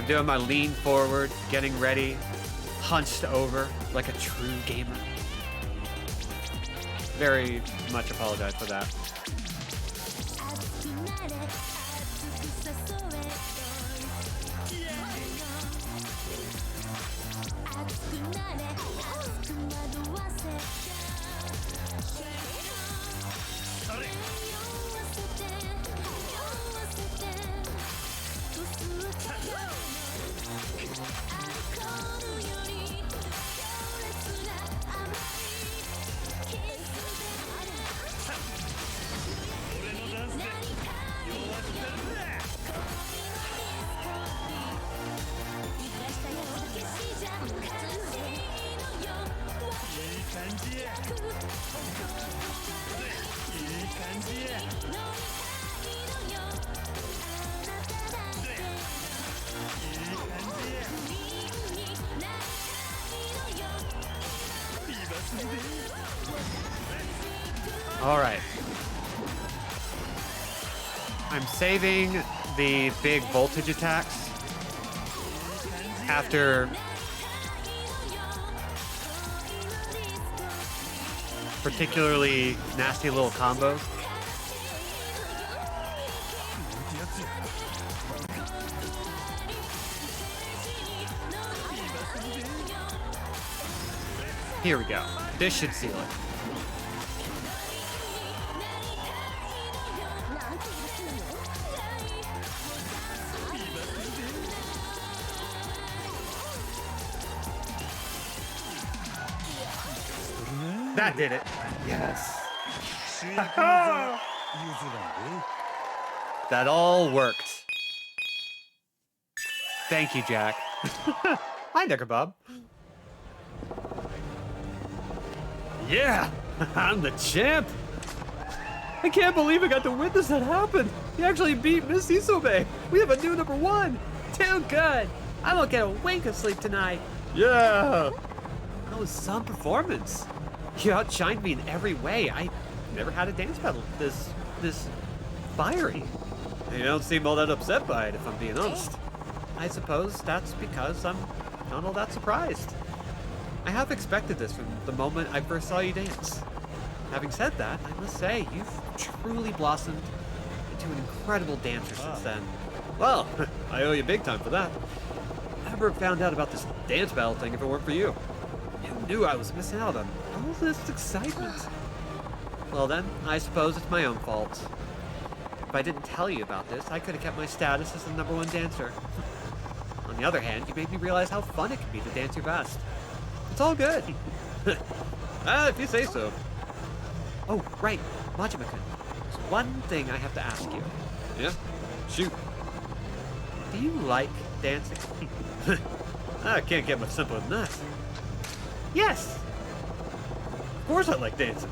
doing my lean forward, getting ready, hunched over like a true gamer. Very much apologize for that. All right. I'm saving the big voltage attacks after particularly nasty little combos. Here we go. This should seal it. That did it. Yes. That all worked. Thank you, Jack. Hi, Kebab. Yeah, I'm the champ. I can't believe I got to witness that happen. He actually beat Miss Isobe. We have a new #1. Too good. I won't get a wink of sleep tonight. Yeah. That was some performance. You outshined me in every way. I never had a dance battle this fiery. You don't seem all that upset by it, if I'm being honest. I suppose that's because I'm not all that surprised. I have expected this from the moment I first saw you dance. Having said that, I must say, you've truly blossomed into an incredible dancer since then. Well, I owe you big time for that. I never found out about this dance battle thing if it weren't for you. You knew I was missing out on all this excitement. Well then, I suppose it's my own fault. If I didn't tell you about this, I could have kept my status as the #1 dancer. On the other hand, you made me realize how fun it can be to dance your best. It's all good. If you say so. Oh, right, Majima-kun. There's one thing I have to ask you. Yeah? Shoot. Do you like dancing? I can't get much simpler than that. Yes! Of course I like dancing.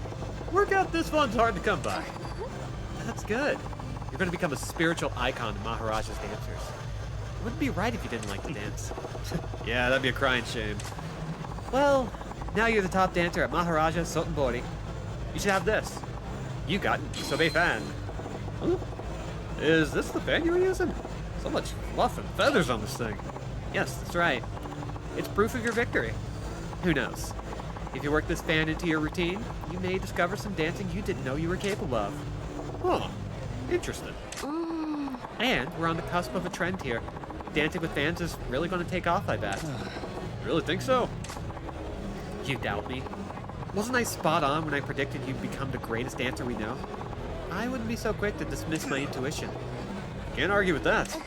Workout this fun's hard to come by. That's good. You're going to become a spiritual icon to Maharaja's dancers. It wouldn't be right if you didn't like to dance. Yeah, that'd be a crying shame. Well, now you're the top dancer at Maharaja Sotenbori. You should have this. You got an Isobe fan. Huh? Is this the fan you were using? So much fluff and feathers on this thing. Yes, that's right. It's proof of your victory. Who knows? If you work this fan into your routine, you may discover some dancing you didn't know you were capable of. Huh. Interesting. And we're on the cusp of a trend here. Dancing with fans is really going to take off, I bet. Really think so? You doubt me? Wasn't I spot on when I predicted you'd become the greatest dancer we know? I wouldn't be so quick to dismiss my intuition. Can't argue with that.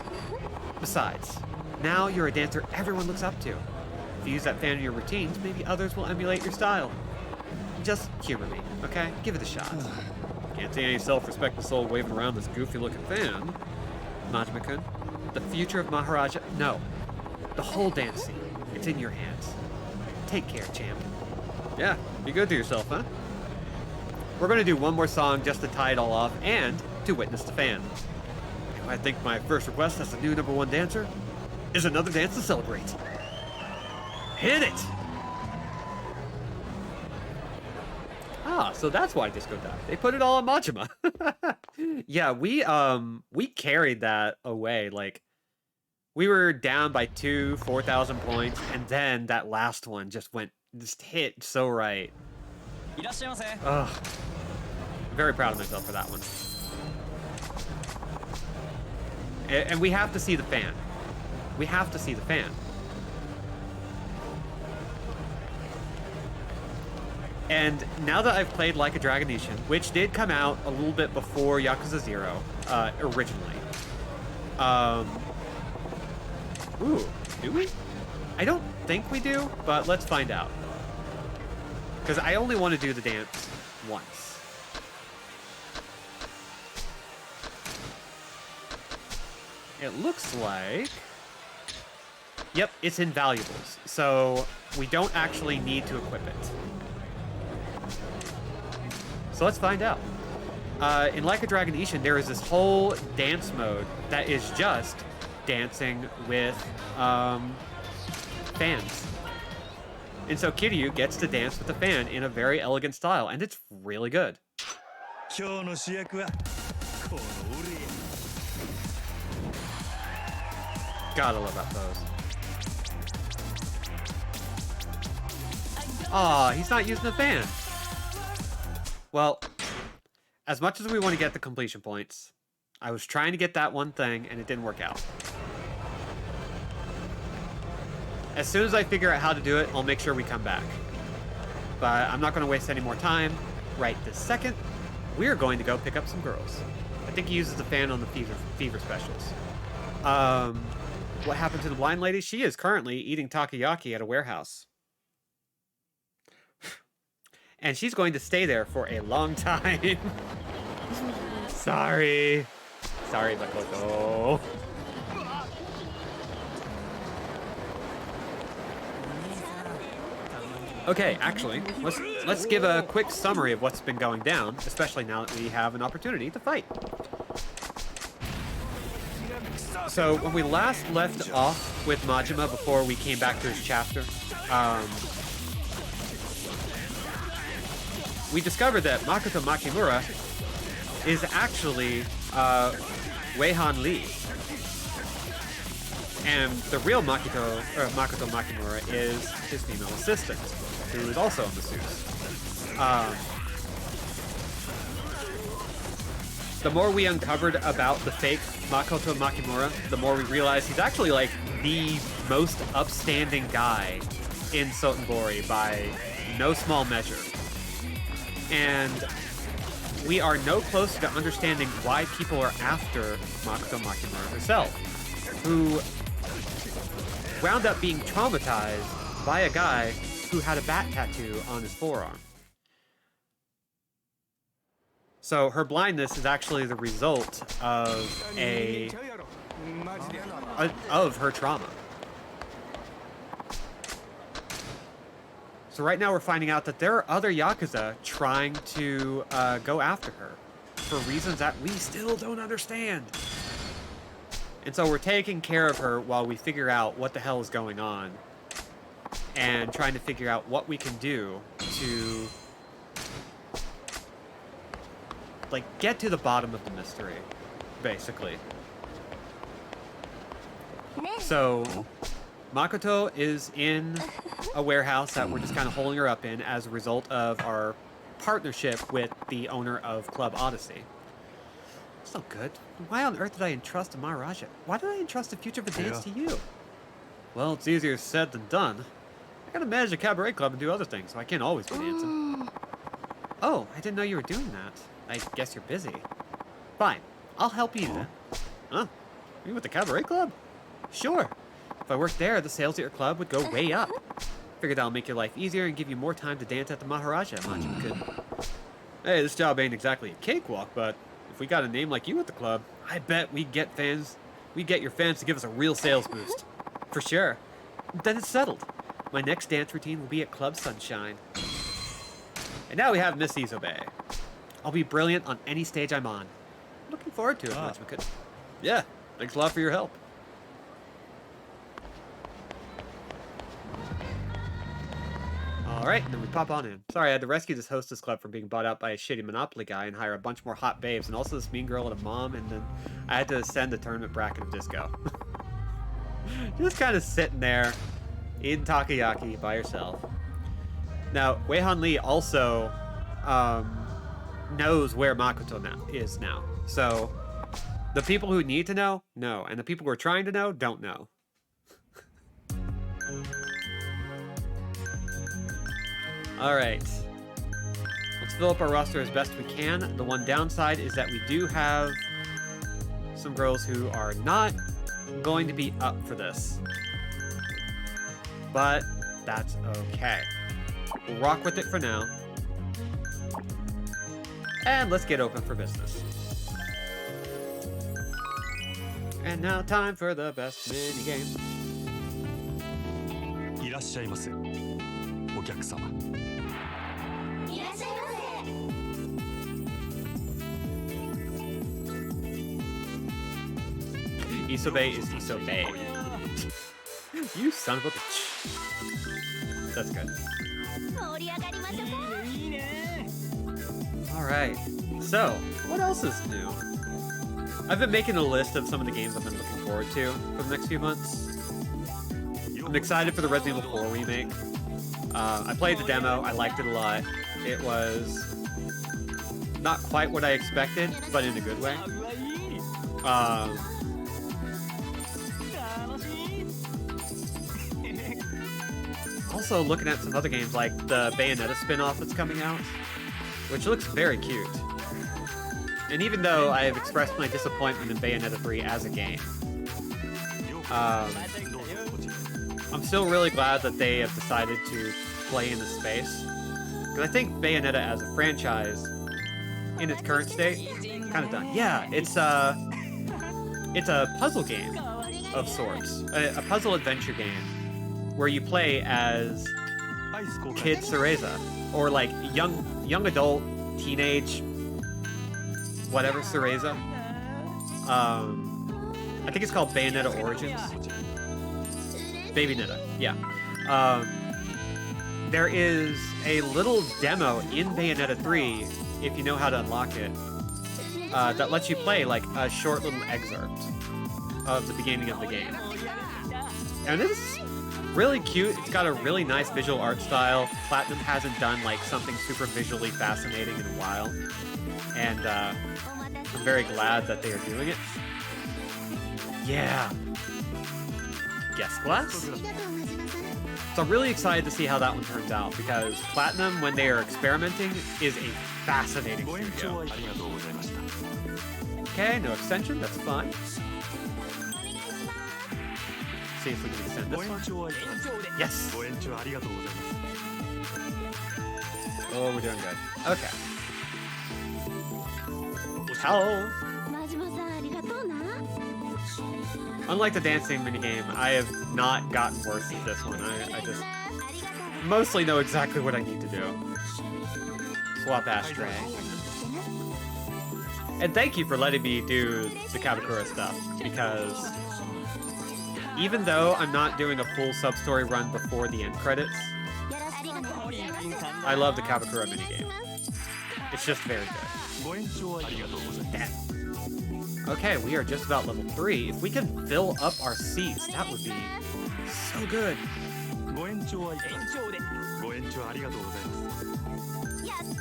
Besides, now you're a dancer everyone looks up to. If you use that fan in your routines, maybe others will emulate your style. Just humor me, okay? Give it a shot. Can't see any self-respecting soul waving around this goofy-looking fan. Majima-kun, the future of Maharaja... No. The whole dance scene. It's in your hands. Take care, champ. Yeah, be good to yourself, huh? We're gonna do one more song just to tie it all off and to witness the fan. I think my first request as the new #1 dancer is another dance to celebrate. Hit it! Ah, so that's why Disco died. They put it all on Majima. Yeah, we carried that away. Like, we were down by 4,000 points, and then that last one just hit so right. Ugh. I'm very proud of myself for that one. And we have to see the fan. We have to see the fan. And now that I've played Like a Dragonetian, which did come out a little bit before Yakuza 0, originally. Ooh, do we? I don't think we do, but let's find out. Because I only want to do the dance once. It looks like... Yep, it's invaluables. So we don't actually need to equip it. So let's find out. In Like a Dragonetian, there is this whole dance mode that is just dancing with fans. And so Kiryu gets to dance with the fan in a very elegant style, and it's really good. Gotta love that pose. Aw, he's not using the fan. Well, as much as we want to get the completion points, I was trying to get that one thing, and it didn't work out. As soon as I figure out how to do it, I'll make sure we come back. But I'm not going to waste any more time. Right this second, we are going to go pick up some girls. I think he uses the fan on the fever specials. What happened to the blind lady? She is currently eating takoyaki at a warehouse. And she's going to stay there for a long time. Sorry. Sorry, Makoto. Okay, actually, let's let's give a quick summary of what's been going down, especially now that we have an opportunity to fight. So when we last left off with Majima before we came back to his chapter, we discovered that Makoto Makimura is actually Weihan Lee. And the real Makoto Makimura is his female assistant, who is also a masseuse. The more we uncovered about the fake Makoto Makimura, the more we realized he's actually like the most upstanding guy in Sotenbori by no small measure. And we are no closer to understanding why people are after Makoto Makimura herself, who wound up being traumatized by a guy who had a bat tattoo on his forearm. So her blindness is actually the result of her trauma. So right now we're finding out that there are other Yakuza trying to go after her for reasons that we still don't understand. And so we're taking care of her while we figure out what the hell is going on and trying to figure out what we can do to like get to the bottom of the mystery, basically. So Makoto is in a warehouse that we're just kind of holding her up in as a result of our partnership with the owner of Club Odyssey. It's not good. Why on earth did I entrust a Maharaja? Why did I entrust the future of a dance to you? Well, it's easier said than done. I gotta manage a cabaret club and do other things, so I can't always be dancing. Oh, I didn't know you were doing that. I guess you're busy. Fine, I'll help you then. Huh? You with the cabaret club? Sure. If I worked there, the sales at your club would go way up. Figured that'll make your life easier and give you more time to dance at the Maharaja, Majima-kun. Hey, this job ain't exactly a cakewalk, but if we got a name like you at the club, I bet we'd get your fans to give us a real sales boost. For sure. Then it's settled. My next dance routine will be at Club Sunshine. And now we have Miss Isobe. I'll be brilliant on any stage I'm on. Looking forward to it, Majima-kun. Yeah, thanks a lot for your help. Alright, and then we pop on in. Sorry, I had to rescue this hostess club from being bought out by a shitty Monopoly guy and hire a bunch more hot babes, and also this mean girl and a mom, and then I had to ascend the tournament bracket of disco. Just kind of sitting there, eating takoyaki by herself. Now, Weihan Lee also knows where Makoto is now. So, the people who need to know, and the people who are trying to know, don't know. Alright. Let's fill up our roster as best we can. The one downside is that we do have some girls who are not going to be up for this. But that's okay. We'll rock with it for now. And let's get open for business. And now time for the best minigame. いらっしゃいませ。お客様。 Isobe is Isobe. You son of a bitch. That's good. Alright, so, what else is new? I've been making a list of some of the games I've been looking forward to for the next few months. I'm excited for the Resident Evil 4 remake. I played the demo, I liked it a lot. It was not quite what I expected, but in a good way. Also looking at some other games like the Bayonetta spin-off that's coming out, which looks very cute. And even though I have expressed my disappointment in Bayonetta 3 as a game, I'm still really glad that they have decided to play in the space. Because I think Bayonetta as a franchise, in its current state, kind of done. Yeah, it's a puzzle game of sorts, a puzzle adventure game where you play as Kid Cereza. or like young adult, teenage, whatever Cereza. I think it's called Bayonetta Origins. Bayonetta, yeah. There is a little demo in Bayonetta 3, if you know how to unlock it, that lets you play like a short little excerpt of the beginning of the game. And it's really cute. It's got a really nice visual art style. Platinum hasn't done like something super visually fascinating in a while. And I'm very glad that they are doing it. Yeah. Guest class? So I'm really excited to see how that one turns out, because Platinum, when they are experimenting, is a fascinating studio. Okay, no extension, that's fine. See if we can extend this one. Yes! Oh, we're doing good. Okay. Hello! Unlike the dancing minigame, I have not gotten worse at this one. I just mostly know exactly what I need to do. Swap ashtray. And thank you for letting me do the Kabakura stuff, because even though I'm not doing a full sub-story run before the end credits, I love the Kabakura minigame. It's just very good. Damn. Okay, we are just about level 3. If we can fill up our seats, that would be so good.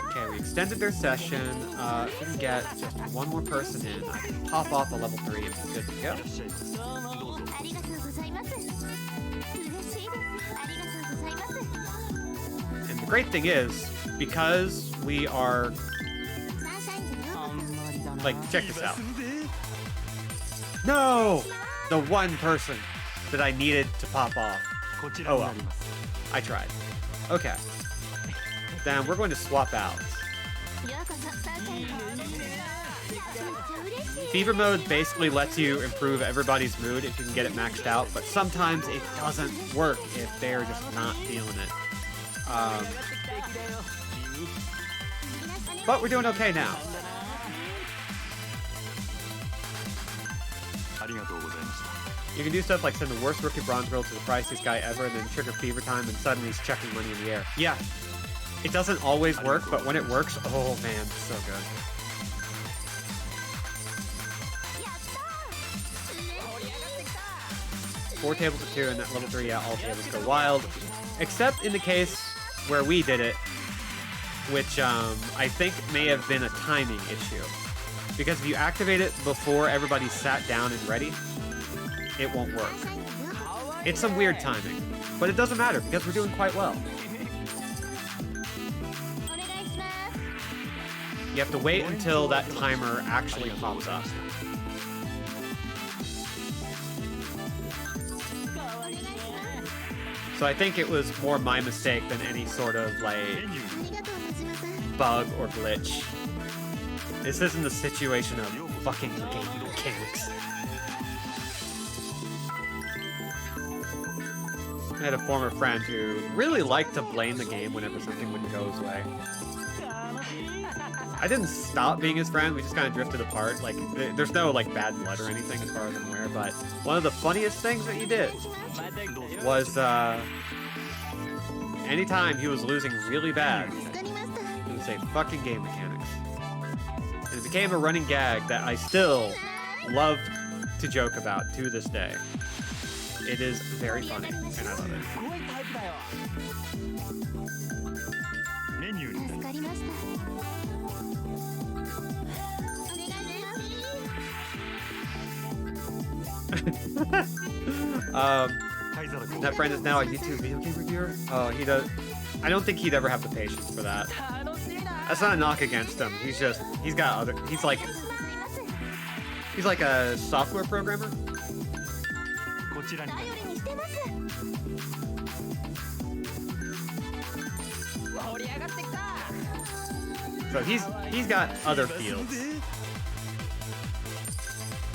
Okay, we extended their session. If we can get just one more person in, I can pop off a level 3 and we're good to go. And the great thing is, because we are... Like, check this out. No! The one person that I needed to pop off. Oh well. I tried. Okay. Then we're going to swap out. Fever mode basically lets you improve everybody's mood if you can get it maxed out, but sometimes it doesn't work if they're just not feeling it. But we're doing okay now. You can do stuff like send the worst rookie bronze girl to the priciest guy ever and then trigger fever time and suddenly he's chucking money in the air. Yeah, it doesn't always work, but when it works, oh man, it's so good. Four tables of 2 and at level 3, yeah, all tables go wild. Except in the case where we did it, which I think may have been a timing issue. Because if you activate it before everybody's sat down and ready, it won't work. It's some weird timing, but it doesn't matter because we're doing quite well. You have to wait until that timer actually pops up. So I think it was more my mistake than any sort of like bug or glitch. This isn't a situation of fucking game mechanics. I had a former friend who really liked to blame the game whenever something wouldn't go his way. I didn't stop being his friend, we just kind of drifted apart. Like, there's no like bad blood or anything as far as I'm aware, but one of the funniest things that he did was anytime he was losing really bad, he would say fucking game mechanics. And it became a running gag that I still love to joke about to this day. It is very funny, and I love it. That friend is now a YouTube video game reviewer. Oh, he does. I don't think he'd ever have the patience for that. That's not a knock against him. He's got other. He's like a software programmer. So he's got other fields.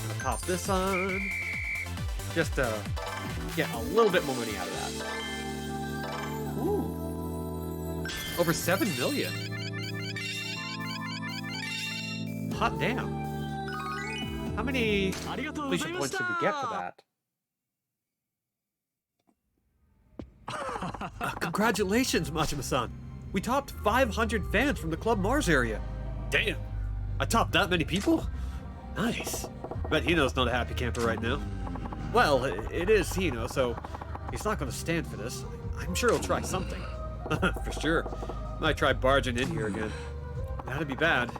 Gonna pop this on, just to get a little bit more money out of that. Ooh. Over 7 million. Hot damn. How many completion points did we get for that? Congratulations, Machima-san. We topped 500 fans from the Club Mars area. Damn. I topped that many people? Nice. Bet Hino's not a happy camper right now. Well, it is Hino, so he's not going to stand for this. I'm sure he'll try something. For sure. Might try barging in here again. That'd be bad.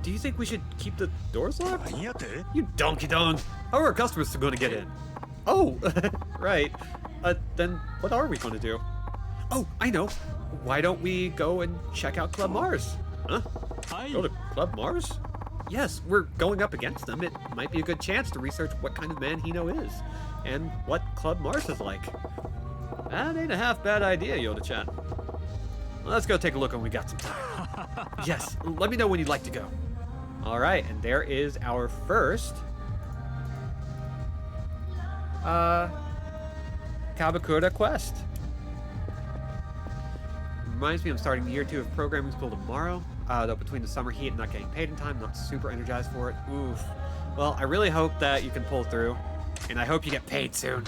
Do you think we should keep the doors locked? You donkey dong! How are our customers going to get in? Oh, right. Then what are we going to do? Oh, I know. Why don't we go and check out Club Mars? Huh? Go to Club Mars? Yes, we're going up against them. It might be a good chance to research what kind of man Hino is, and what Club Mars is like. That ain't a half bad idea, Yoda-chan. Let's go take a look when we got some time. Yes, let me know when you'd like to go. Alright, and there is our first Kabakura quest. Reminds me I'm starting year 2 of programming school tomorrow. Though between the summer heat and not getting paid in time, not super energized for it. Oof. Well, I really hope that you can pull through, and I hope you get paid soon.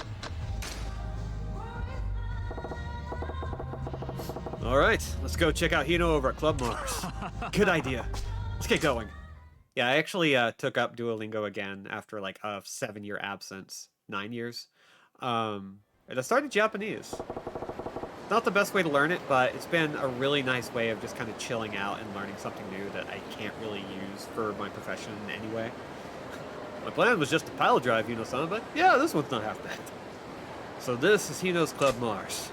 Alright, let's go check out Hino over at Club Mars. Good idea. Let's get going. Yeah, I actually took up Duolingo again after like a 7-year absence. 9 years. And I started Japanese. Not the best way to learn it, but it's been a really nice way of just kind of chilling out and learning something new that I can't really use for my profession in any way. My plan was just to pile drive Hino-san, but yeah, this one's not half bad. So this is Hino's Club Mars.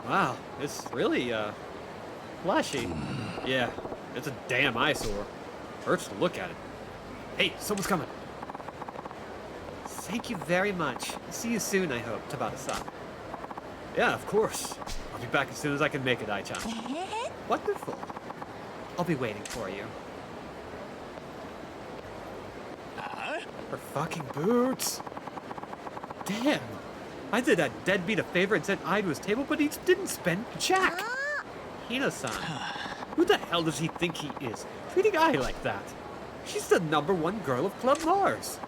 Wow, it's really, flashy. Yeah, it's a damn eyesore. Hurts to look at it. Hey, someone's coming. Thank you very much. See you soon, I hope, Tabata-san. Yeah, of course. I'll be back as soon as I can make it, Ai-chan. Wonderful. I'll be waiting for you. Her fucking boots. Damn. I did that deadbeat a favor and sent Ai to his table, but he didn't spend jack. Hino-san. Who the hell does he think he is? Treating Ai like that. She's the #1 girl of Club Mars.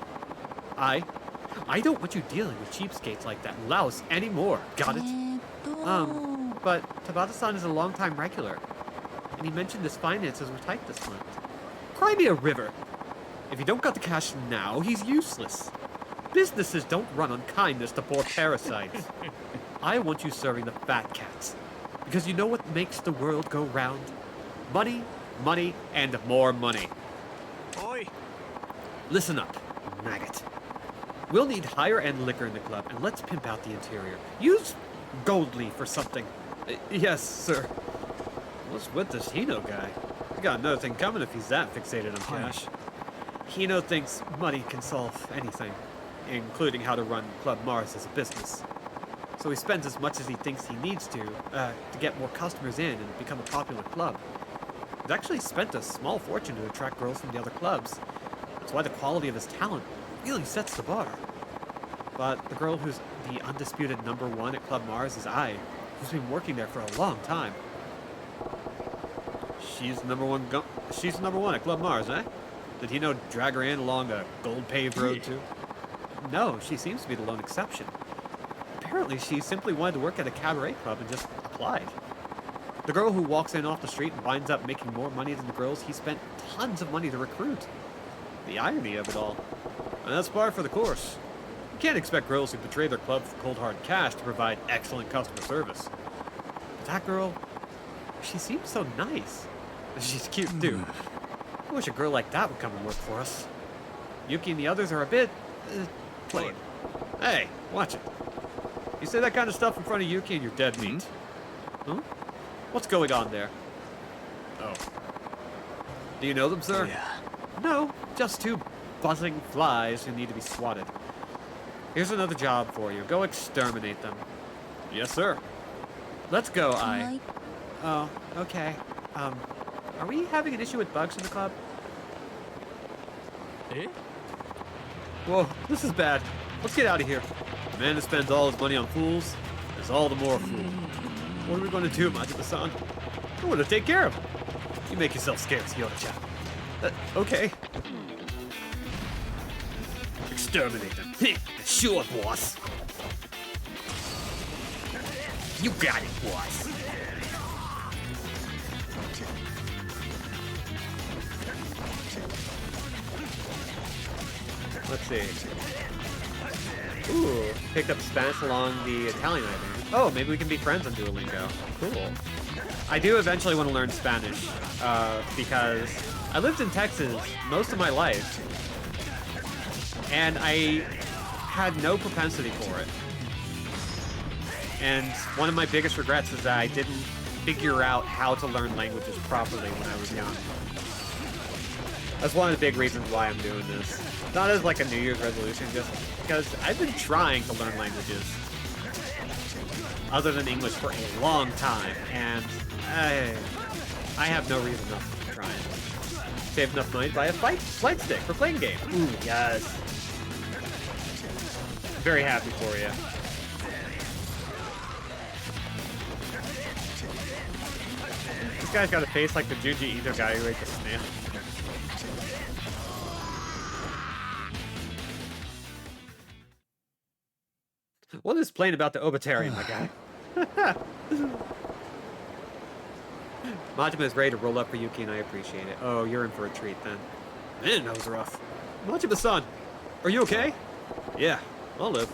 I don't want you dealing with cheapskates like that louse anymore. Got it? But Tabata-san is a longtime regular, and he mentioned his finances were tight this month. Cry me a river. If you don't got the cash now, he's useless. Businesses don't run on kindness to poor parasites. I want you serving the fat cats, because you know what makes the world go round? Money, money, and more money. Oi! Listen up, maggot. We'll need higher-end liquor in the club, and let's pimp out the interior. Use gold leaf or something. Yes, sir. What's with this Hino guy? He's got another thing coming if he's that fixated on cash. Hino thinks money can solve anything, including how to run Club Mars as a business. So he spends as much as he thinks he needs to get more customers in and become a popular club. He's actually spent a small fortune to attract girls from the other clubs. That's why the quality of his talent really sets the bar. But the girl who's the undisputed #1 at Club Mars is Ai, who's been working there for a long time. She's the #1 at Club Mars, eh? Did Hino drag her in along a gold-paved road too? No, she seems to be the lone exception. Apparently, she simply wanted to work at a cabaret club and just applied. The girl who walks in off the street and winds up making more money than the girls he spent tons of money to recruit. The irony of it all. And that's par for the course. You can't expect girls who betray their club for cold hard cash to provide excellent customer service. But that girl, she seems so nice. She's cute too. I wish a girl like that would come and work for us. Yuki and the others are a bit plain. Hey, watch it. You say that kind of stuff in front of Yuki and you're dead meat. Huh? What's going on there? Oh. Do you know them, sir? Yeah. No, just 2 buzzing flies who need to be swatted. Here's another job for you. Go exterminate them. Yes, sir. Let's go, Ai. Oh, okay. Are we having an issue with bugs in the club? Eh? Whoa, this is bad. Let's get out of here. A man who spends all his money on fools. is all the more fool. What are we going to do, Majima-san? I want to take care of him. You make yourself scarce, Yoda-chan. Okay. Exterminate them. Sure, boss. You got it, boss. Let's see. Ooh, picked up Spanish along the Italian island. Oh, maybe we can be friends on Duolingo. Cool. I do eventually want to learn Spanish, because I lived in Texas most of my life, and I had no propensity for it. And one of my biggest regrets is that I didn't figure out how to learn languages properly when I was young. That's one of the big reasons why I'm doing this. Not as like a New Year's resolution, just because I've been trying to learn languages other than English for a long time, and I have no reason not to try it. Save enough money to buy a flight stick for playing game. Ooh, yes. Very happy for you. This guy's got a face like the Junji Ito guy who ate the snail. What is plain about the Obitarian, my guy? Majima is ready to roll up for Yuki, and I appreciate it. Oh, you're in for a treat, then. Man, that was rough. Majima-san, are you okay? Yeah, I'll live.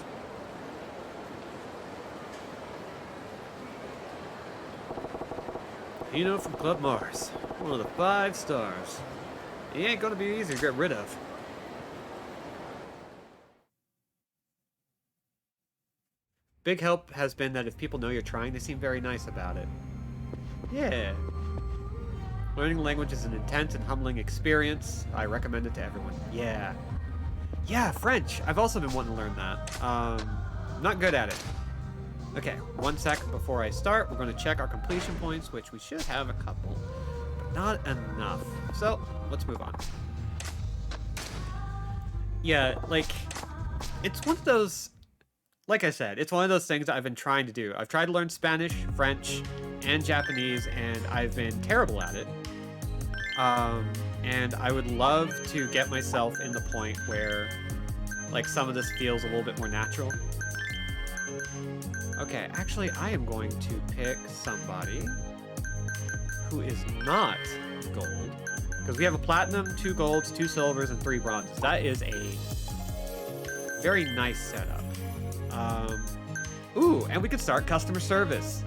Hino from Club Mars. One of the 5 stars. He ain't gonna be easy to get rid of. Big help has been that if people know you're trying, they seem very nice about it. Yeah. Learning language is an intense and humbling experience. I recommend it to everyone. Yeah. Yeah, French. I've also been wanting to learn that. Not good at it. Okay, 1 second before I start, we're going to check our completion points, which we should have a couple, but not enough. So, let's move on. Yeah, like, it's one of those... Like I said, it's one of those things that I've been trying to do. I've tried to learn Spanish, French, and Japanese, and I've been terrible at it. And I would love to get myself in the point where, like, some of this feels a little bit more natural. Okay, actually, I am going to pick somebody who is not gold. Because we have a platinum, 2 golds, 2 silvers, and 3 bronzes. That is a very nice setup. Ooh, and we could start customer service.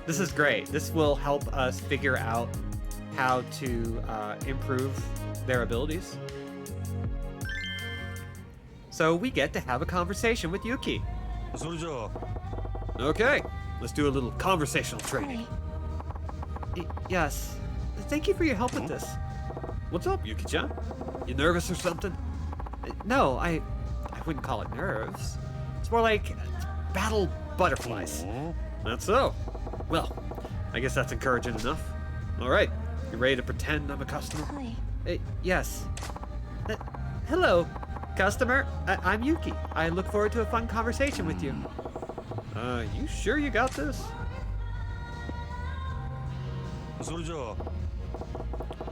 This is great. This will help us figure out how to improve their abilities. So we get to have a conversation with Yuki. Okay, let's do a little conversational training. Yes. Thank you for your help with this. What's up, Yuki-chan? You nervous or something? No, I wouldn't call it nerves. It's more like battle butterflies. That's so. Well, I guess that's encouraging enough. All right, you ready to pretend I'm a customer? Hi. Yes. Hello, customer. I'm Yuki. I look forward to a fun conversation with you. You sure you got this?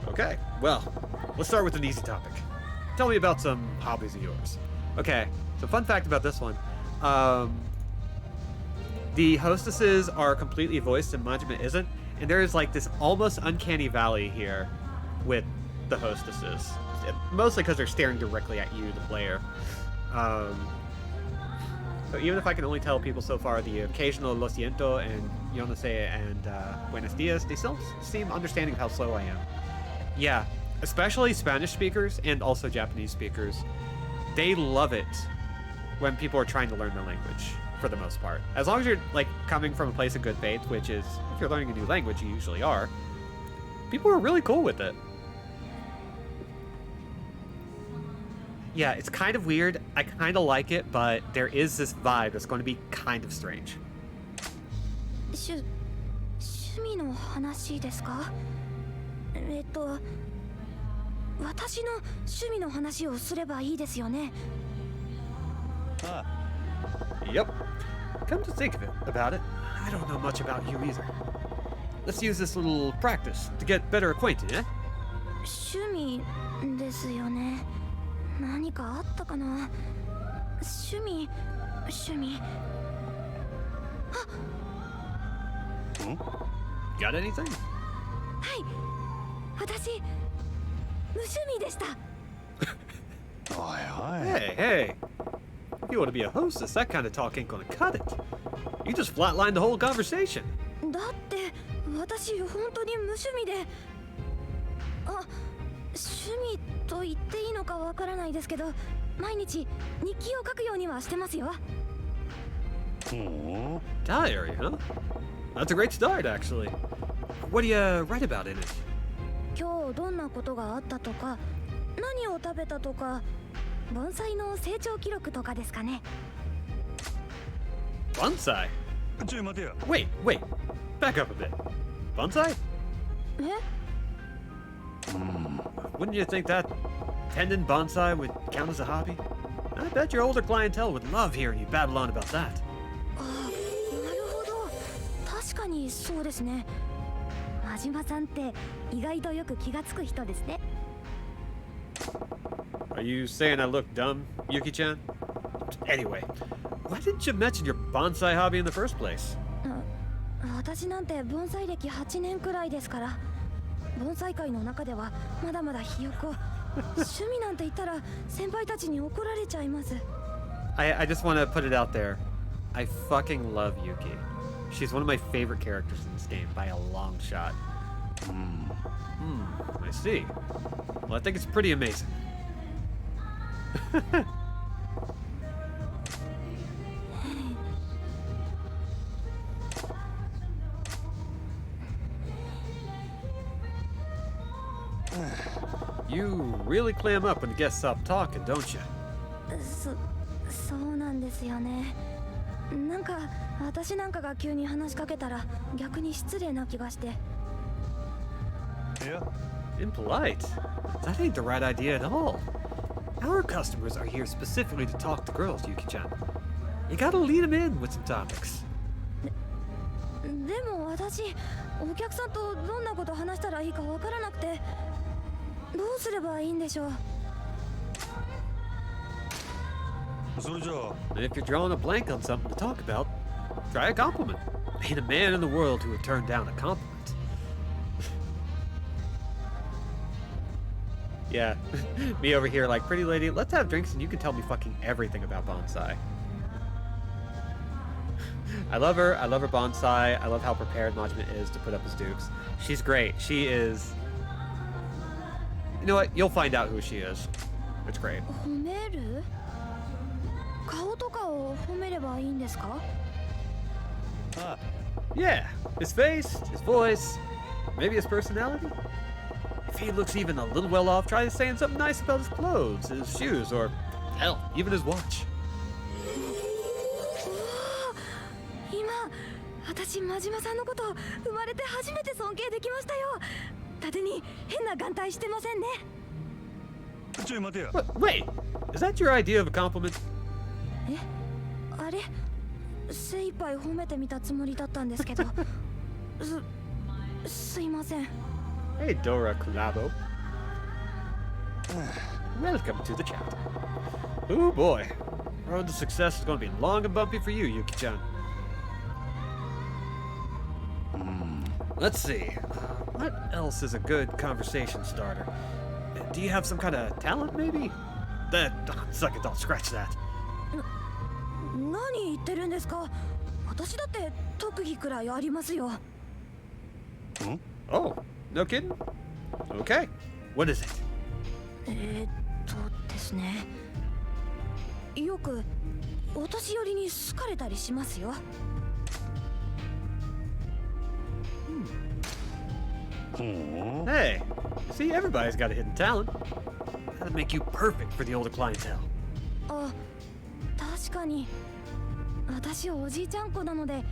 Okay, well, let's start with an easy topic. Tell me about some hobbies of yours. Okay, so fun fact about this one. The hostesses are completely voiced and Majima isn't, and there is like this almost uncanny valley here with the hostesses. Mostly because they're staring directly at you, the player. So even if I can only tell people so far the occasional lo siento and yo no sé and buenos dias, they still seem understanding of how slow I am. Yeah, especially Spanish speakers and also Japanese speakers. They love it when people are trying to learn their language, for the most part. As long as you're like coming from a place of good faith, which is, if you're learning a new language, you usually are, people are really cool with it. Yeah, it's kind of weird. I kind of like it, but there is this vibe that's going to be kind of strange. 趣味の話ですか？私の趣味の話をすればいいですよね。Yep. Come to think of about it, I don't know much about you either. Let's use this little practice to get better acquainted, eh? 趣味ですよね。何かあったかな。趣味。Got anything? はい。私無趣味でした。Hey, hey. If you want to be a hostess, that kind of talk ain't gonna cut it. You just flatlined the whole conversation. だって私本当に無趣味で。あ、趣味と言っていいのかわからないですけど、毎日日記を書くようにはしてますよ。Diary, huh? That's a great start, actually. What do you write about in it? 今日どんなことがあったとか、何を食べたとか、盆栽の成長記録とかですかね。Bonsai? ちょい待てよ。 Wait. Back up a bit. Bonsai? え？ Wouldn't you think that tending bonsai would count as a hobby? I bet your older clientele would love hearing you babble on about that. あ、なるほど。確かにそうですね。真島さんって意外とよく気がつく人ですね。Are you saying I look dumb, Yuki-chan? Anyway, why didn't you mention your bonsai hobby in the first place? 私なんて盆栽歴8年くらいですから、盆栽界の中ではまだまだひよこ。趣味なんて言ったら先輩たちに怒られちゃいます。I just want to put it out there. I fucking love Yuki. She's one of my favorite characters in this game by a long shot. I see. Well, I think it's pretty amazing. You really clam up when the guests stop talking, don't you? そうなんですよね。なんか私なんかが急に話しかけたら逆に失礼な気がして。いや、 Impolite? That ain't the right idea at all. Our customers are here specifically to talk to girls, Yuki-chan. You gotta lead them in with some topics. でも私、お客さんとどんなこと話したらいいかわからなくて、どうすればいいんでしょう。それじゃあ And if you're drawing a blank on something to talk about, try a compliment. Ain't a man in the world who would turn down a compliment. Yeah, me over here like, pretty lady, let's have drinks and you can tell me fucking everything about bonsai. I love her bonsai. I love how prepared Majima is to put up his dukes. She's great. She is... You know what? You'll find out who she is. It's great. 褒める？顔とかを褒めればいいんですか？ Yeah, his face, his voice, maybe his personality. If he looks even a little well off, try saying something nice about his clothes, his shoes, or hell, even his watch. 今、私真島さんのこと生まれて初めて尊敬できましたよ。縦に変な眼帯してませんね。ちょい待てよ。 Wait, is that your idea of a compliment? え、あれ？精一杯褒めてみたつもりだったんですけど。すいません。Hey, Dora Kulabo. Welcome to the chat. Oh boy, road to success is going to be long and bumpy for you, Yuki-chan. Let's see. What else is a good conversation starter? Do you have some kind of talent, maybe? Suck it, don't scratch that. 何言ってるんですか？私だって特技くらいありますよ。Oh, no kidding? Okay. What is it? ですね。よくお年寄りに好かれたりしますよ。Hey, see, everybody's got a hidden talent. That'd make you perfect for the older clientele. あ、確かに。私おじいちゃん子なので、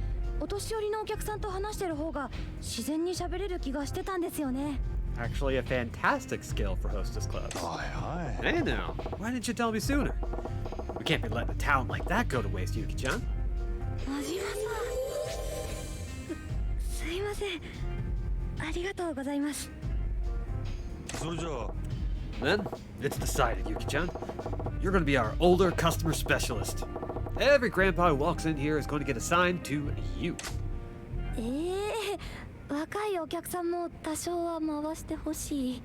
お年寄りのお客さんと話してる方が自然に喋れる気がしてたんですよね。Actually, a fantastic skill for hostess clubs. Hey now, why didn't you tell me sooner? We can't be letting a talent like that go to waste, Yuki-chan. 真島さん。すいません。ありがとうございます。それじゃあ Then, it's decided, Yuki-chan. You're going to be our older customer specialist. Every grandpa who walks in here is going to get assigned to you. 若いお客さんも多少は回してほしい。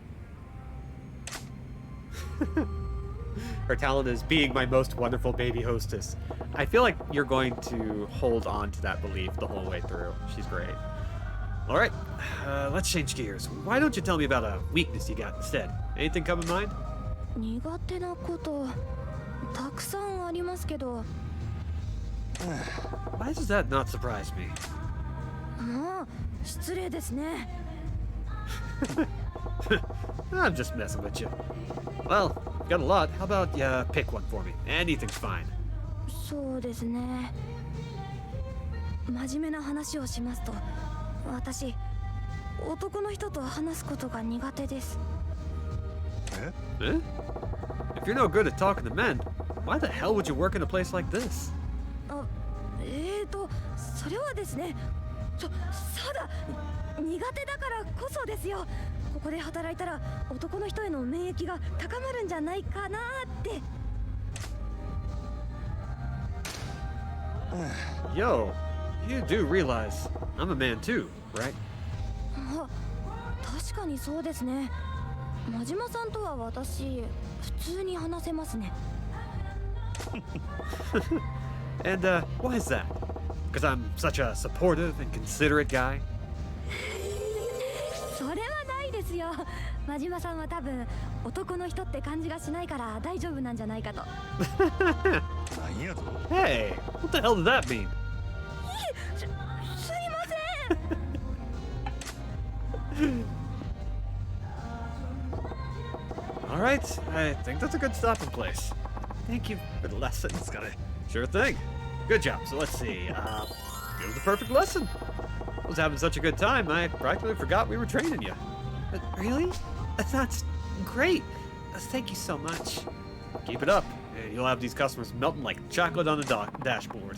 Her talent is being my most wonderful baby hostess. I feel like you're going to hold on to that belief the whole way through. She's great. All right, let's change gears. Why don't you tell me about a weakness you got instead? Anything come to mind? 苦手なことたくさんありますけど。Why does that not surprise me? もう失礼ですね。I'm just messing with you. Well, you've got a lot. How about you pick one for me? Anything's fine. そうですね。真面目な話をしますと、私男の人と話すことが苦手です。Huh? If you're no good at talking to men, why the hell would you work in a place like this? それはですね。そうだ、苦手だからこそですよ。ここで働いたら男の人への免疫が高まるんじゃないかなって。Yo, you do realize I'm a man too, right? あ、確かにそうですね。真島さんとは私普通に話せますね。And why is that? Because I'm such a supportive and considerate guy? それはないですよ。真島さんは多分男の人って感じがしないから大丈夫なんじゃないかと。何やぞ Hey, what the hell did that mean? すいません。All right, I think that's a good stopping place. Thank you for the lesson. Sure thing. Good job. So let's see. Go to the perfect lesson. I was having such a good time, I practically forgot we were training you. Really? That's great. Thank you so much. Keep it up, and you'll have these customers melting like chocolate on the dashboard.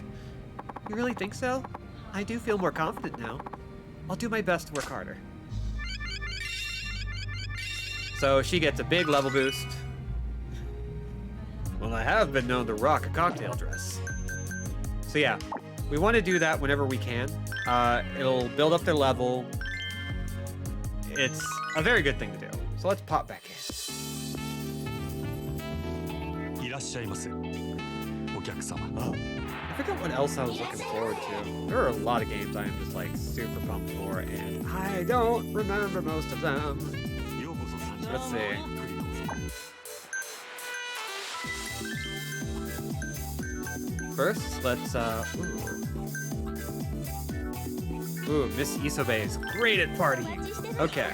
You really think so? I do feel more confident now. I'll do my best to work harder. So she gets a big level boost. Well, I have been known to rock a cocktail dress. So yeah, we want to do that whenever we can. It'll build up their level. It's a very good thing to do. So let's pop back in. いらっしゃいませお客様 I forgot what else I was looking forward to. There are a lot of games I am just like super pumped for, and I don't remember most of them. ようこそ参加 Let's see. First, let's ooh, Miss Isobe is great at partying. Okay.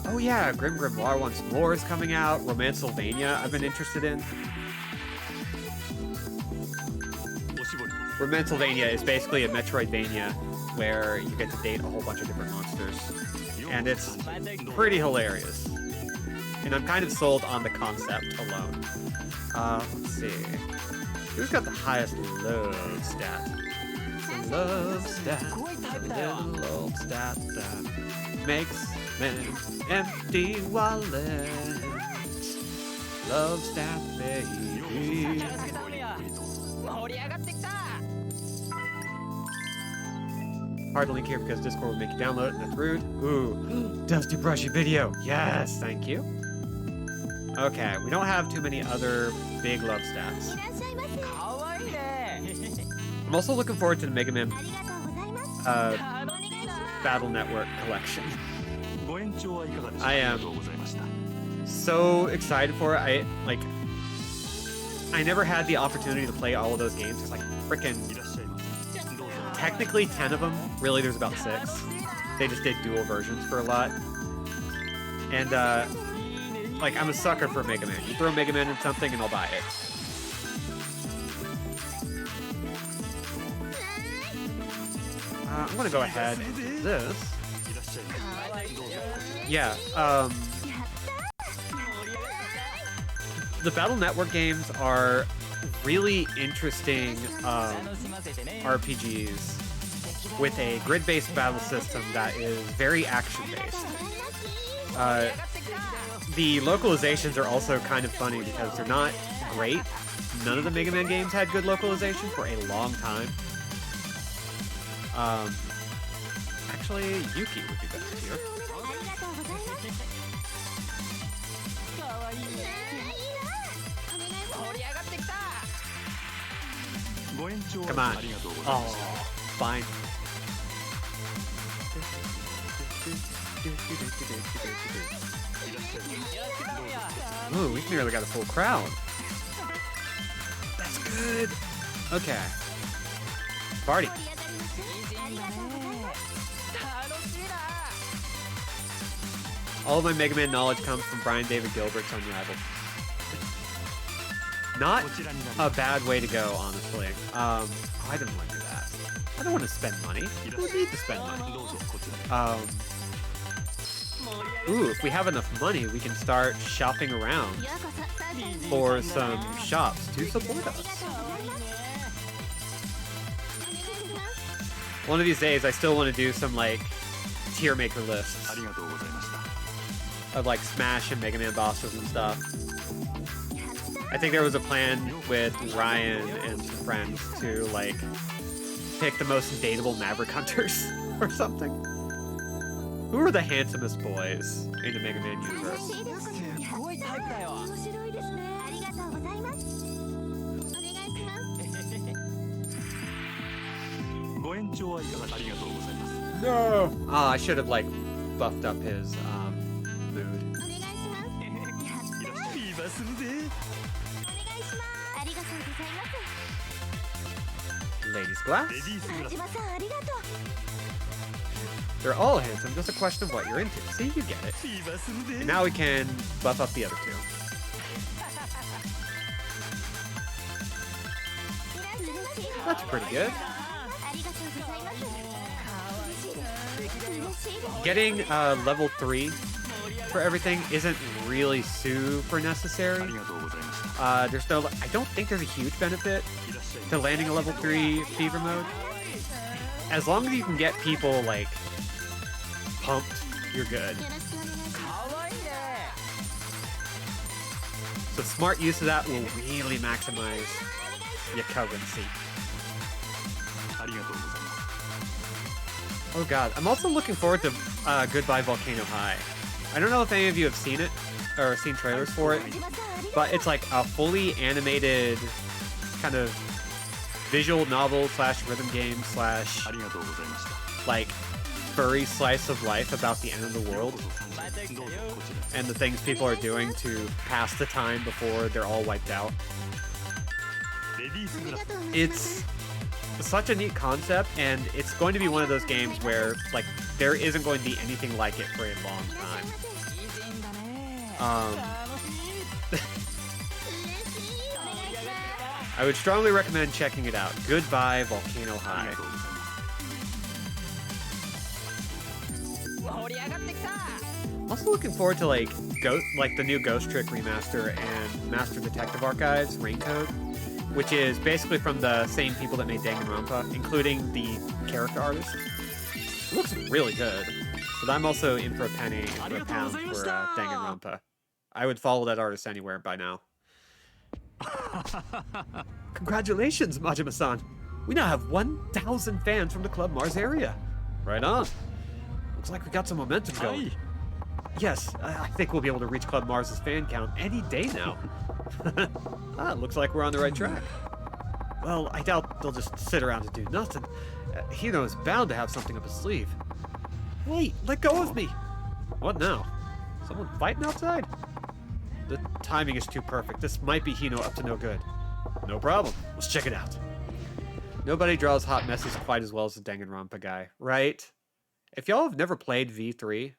Oh yeah, Grim Grimoire Once More is coming out. Romancylvania I've been interested in. おしぼり Romancylvania is basically a Metroidvania where you get to date a whole bunch of different monsters. And it's pretty hilarious. And I'm kind of sold on the concept alone. Let's see. Who's got the highest love stat? The love stat. The little old stat that makes men empty wallets. Love stat, baby. Hard to link here because Discord will make you download it, and that's rude. Ooh, Dusty Brushy video. Yes, thank you. Okay, we don't have too many other big love stats. I'm also looking forward to the Mega Man Battle Network collection. ご延長はいかがでしょうか I あ am りがとうございました so excited for it. I never had the opportunity to play all of those games. There's like freaking いらっしゃいませどうぞ technically 10 of them. Really, there's about 6. They just did dual versions for a lot. And like I'm a sucker for Mega Man. You throw Mega Man in something and I'll buy it. I'm gonna go ahead and do this. いらっしゃいませどうぞ Yeah, the Battle Network games are really interesting RPGs with a grid-based battle system that is very action-based. The localizations are also kind of funny because they're not great. None of the Mega Man games had good localization for a long time. Actually, Yuki would be best here. Come on. Oh, fine. Ooh, we've nearly got a full crowd. That's good. Okay. Party. All of my Mega Man knowledge comes from Brian David Gilbert's Unraveled. Not a bad way to go, honestly. I don't want to do that. I don't want to spend money. Who would need to spend money? Ooh, if we have enough money, we can start shopping around for some shops to support us. One of these days, I still want to do some, like, tier maker lists of, like, Smash and Mega Man bosses and stuff. I think there was a plan with Ryan and some friends to, like, pick the most dateable Maverick Hunters or something. Who are the handsomest boys in the Mega Man universe? No! Oh, I should have, like, buffed up his, mood. Ladies glass? They're all handsome, just a question of what you're into. See, you get it. And now we can buff up the other two. That's pretty good. Getting level 3 for everything isn't really super necessary. There's no, I don't think there's a huge benefit to landing a level 3 fever mode. As long as you can get people, like, pumped, you're good. So smart use of that will really maximize your currency. Oh god, I'm also looking forward to Goodbye Volcano High. I don't know if any of you have seen it, or seen trailers for it, but it's like a fully animated kind of visual novel slash rhythm game slash like furry slice of life about the end of the world and the things people are doing to pass the time before they're all wiped out. It's such a neat concept, and it's going to be one of those games where, like, there isn't going to be anything like it for a long time. I would strongly recommend checking it out. Goodbye Volcano High. Also looking forward to, like, the new Ghost Trick remaster and Master Detective Archives Raincoat, which is basically from the same people that made Danganronpa, including the character artist. It looks really good, but I'm also in for a penny and for a pound for Danganronpa. I would follow that artist anywhere by now. Congratulations, Majima-san! We now have 1,000 fans from the Club Mars area. Right on. Looks like we got some momentum going. Yes, I think we'll be able to reach Club Mars' fan count any day now. Looks like we're on the right track. Well, I doubt they'll just sit around and do nothing. Hino is bound to have something up his sleeve. Hey, let go of me! What now? Someone fighting outside? The timing is too perfect. This might be Hino up to no good. No problem. Let's check it out. Nobody draws hot messes quite as well as the Danganronpa guy, right? If y'all have never played V3,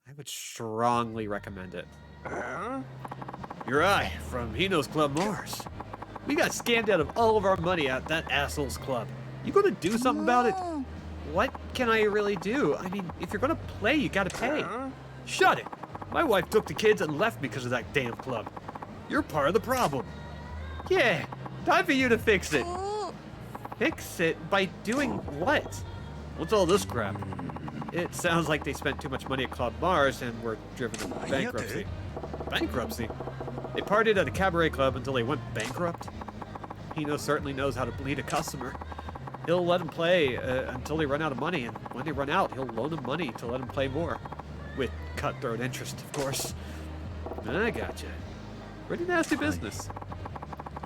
I would strongly recommend it. You're I, from Hino's Club Mars. We got scammed out of all of our money at that asshole's club. You gonna do something about it? What can I really do? I mean, if you're gonna play, you gotta pay. Shut it! My wife took the kids and left me because of that damn club. You're part of the problem. Yeah, time for you to fix it. Fix it? By doing what? What's all this crap? It sounds like they spent too much money at Club Mars and were driven to bankruptcy. Bankruptcy? They partied at a cabaret club until they went bankrupt? Hino certainly knows how to bleed a customer. He'll let him play until they run out of money, and when they run out, he'll loan them money to let him play more. With cutthroat interest, of course. I gotcha. Pretty nasty business.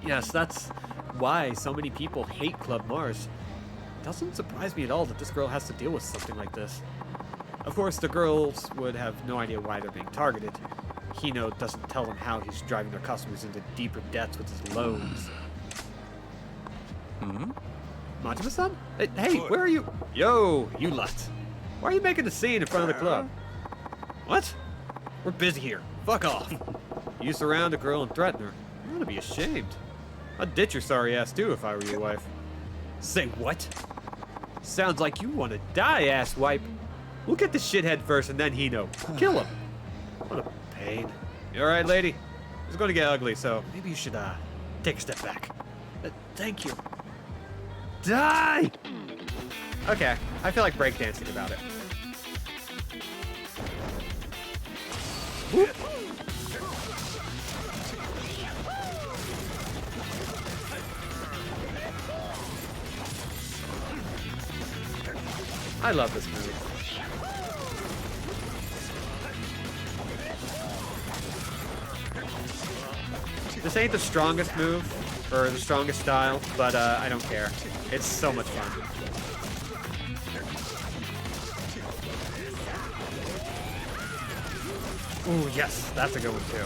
Yes, that's why so many people hate Club Mars. It doesn't surprise me at all that this girl has to deal with something like this. Of course, the girls would have no idea why they're being targeted. Hino doesn't tell them how he's driving their customers into deeper debts with his loans. Majima-san? Hey, where are you? Yo, you lot. Why are you making a scene in front of the club? What? We're busy here. Fuck off. You surround a girl and threaten her. You ought to be ashamed. I'd ditch your sorry ass too if I were your wife. Say what? Sounds like you want to die, asswipe. We'll get the shithead first and then Hino. Kill him. What a pain. You alright, lady? It's going to get ugly, so maybe you should take a step back. Thank you. Die! Okay, I feel like breakdancing about it. Whoop. I love this movie. This ain't the strongest move, or the strongest style, but I don't care. It's so much fun. Ooh, yes, that's a good one too.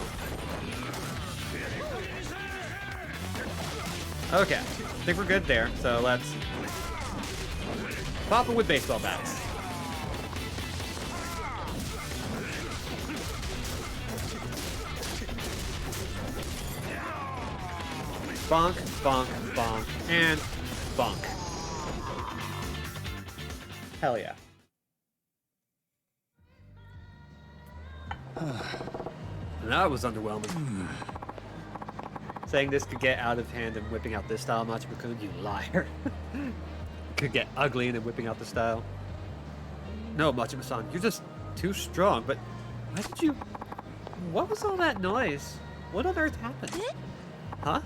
Okay, I think we're good there, so let's pop it with baseball bats. Bonk, bonk, bonk, and bonk. Hell yeah. That was underwhelming. Saying this could get out of hand and whipping out this style, Machima-kun, you liar. Could get ugly and then whipping out the style. No, Machima-san, you're just too strong, but why did you... What was all that noise? What on earth happened? Huh?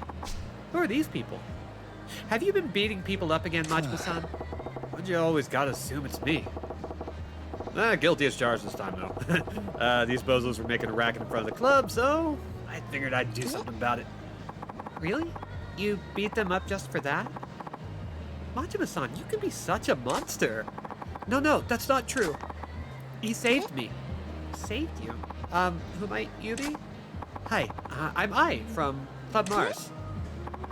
Who are these people? Have you been beating people up again, Machima-san? Why'd you always gotta assume it's me? Guilty as charged this time, though. These bozos were making a racket in front of the club, so I figured I'd do something about it. Really? You beat them up just for that? Machima-san, you can be such a monster. No, that's not true. He saved me. Saved you? Who might you be? Hi, I'm Ai from Club Mars.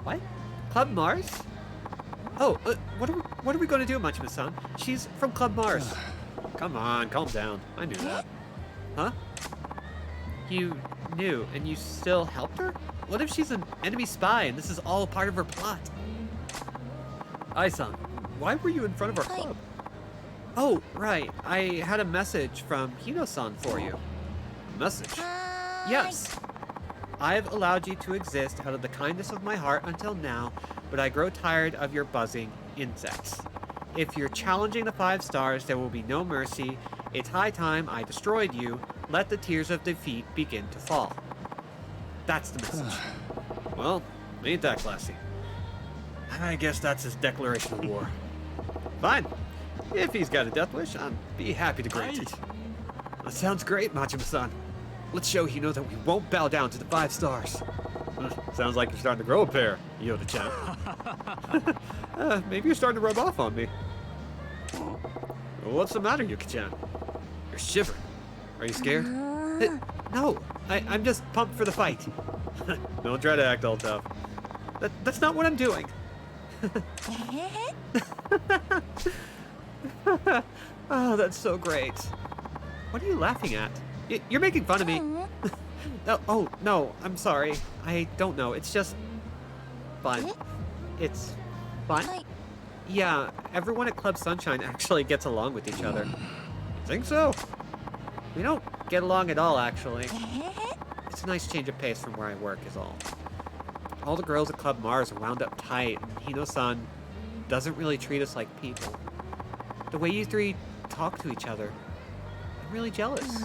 What? Club Mars? Oh, what are we going to do, Machima-san? She's from Club Mars. Come on, calm down. I knew that. Huh? You knew, and you still helped her? What if she's an enemy spy and this is all part of her plot? Ai-san, why were you in front of our club? Oh, right. I had a message from Hino-san for you. A message? Yes. I've allowed you to exist out of the kindness of my heart until now, but I grow tired of your buzzing insects. If you're challenging the 5 stars, there will be no mercy. It's high time I destroyed you. Let the tears of defeat begin to fall. That's the message. Well, ain't that classy. I guess that's his declaration of war. Fine. If he's got a death wish, I'd be happy to grant it. That sounds great, Machima-san. Let's show Hino that we won't bow down to the 5 stars. Sounds like you're starting to grow a pair, Yoda-chan. Maybe you're starting to rub off on me. What's the matter, Yuki-chan? You're shivering. Are you scared? No, I'm just pumped for the fight. Don't try to act all tough. That's not what I'm doing. Oh, that's so great. What are you laughing at? You're making fun of me. Oh, no, I'm sorry. I don't know. It's just fun. It's fun? Yeah, everyone at Club Sunshine actually gets along with each other. Think so? We don't get along at all, actually. It's a nice change of pace from where I work is all. all the girls at Club Mars are wound up tight, and Hino-san doesn't really treat us like people. The way you three talk to each other, I'm really jealous.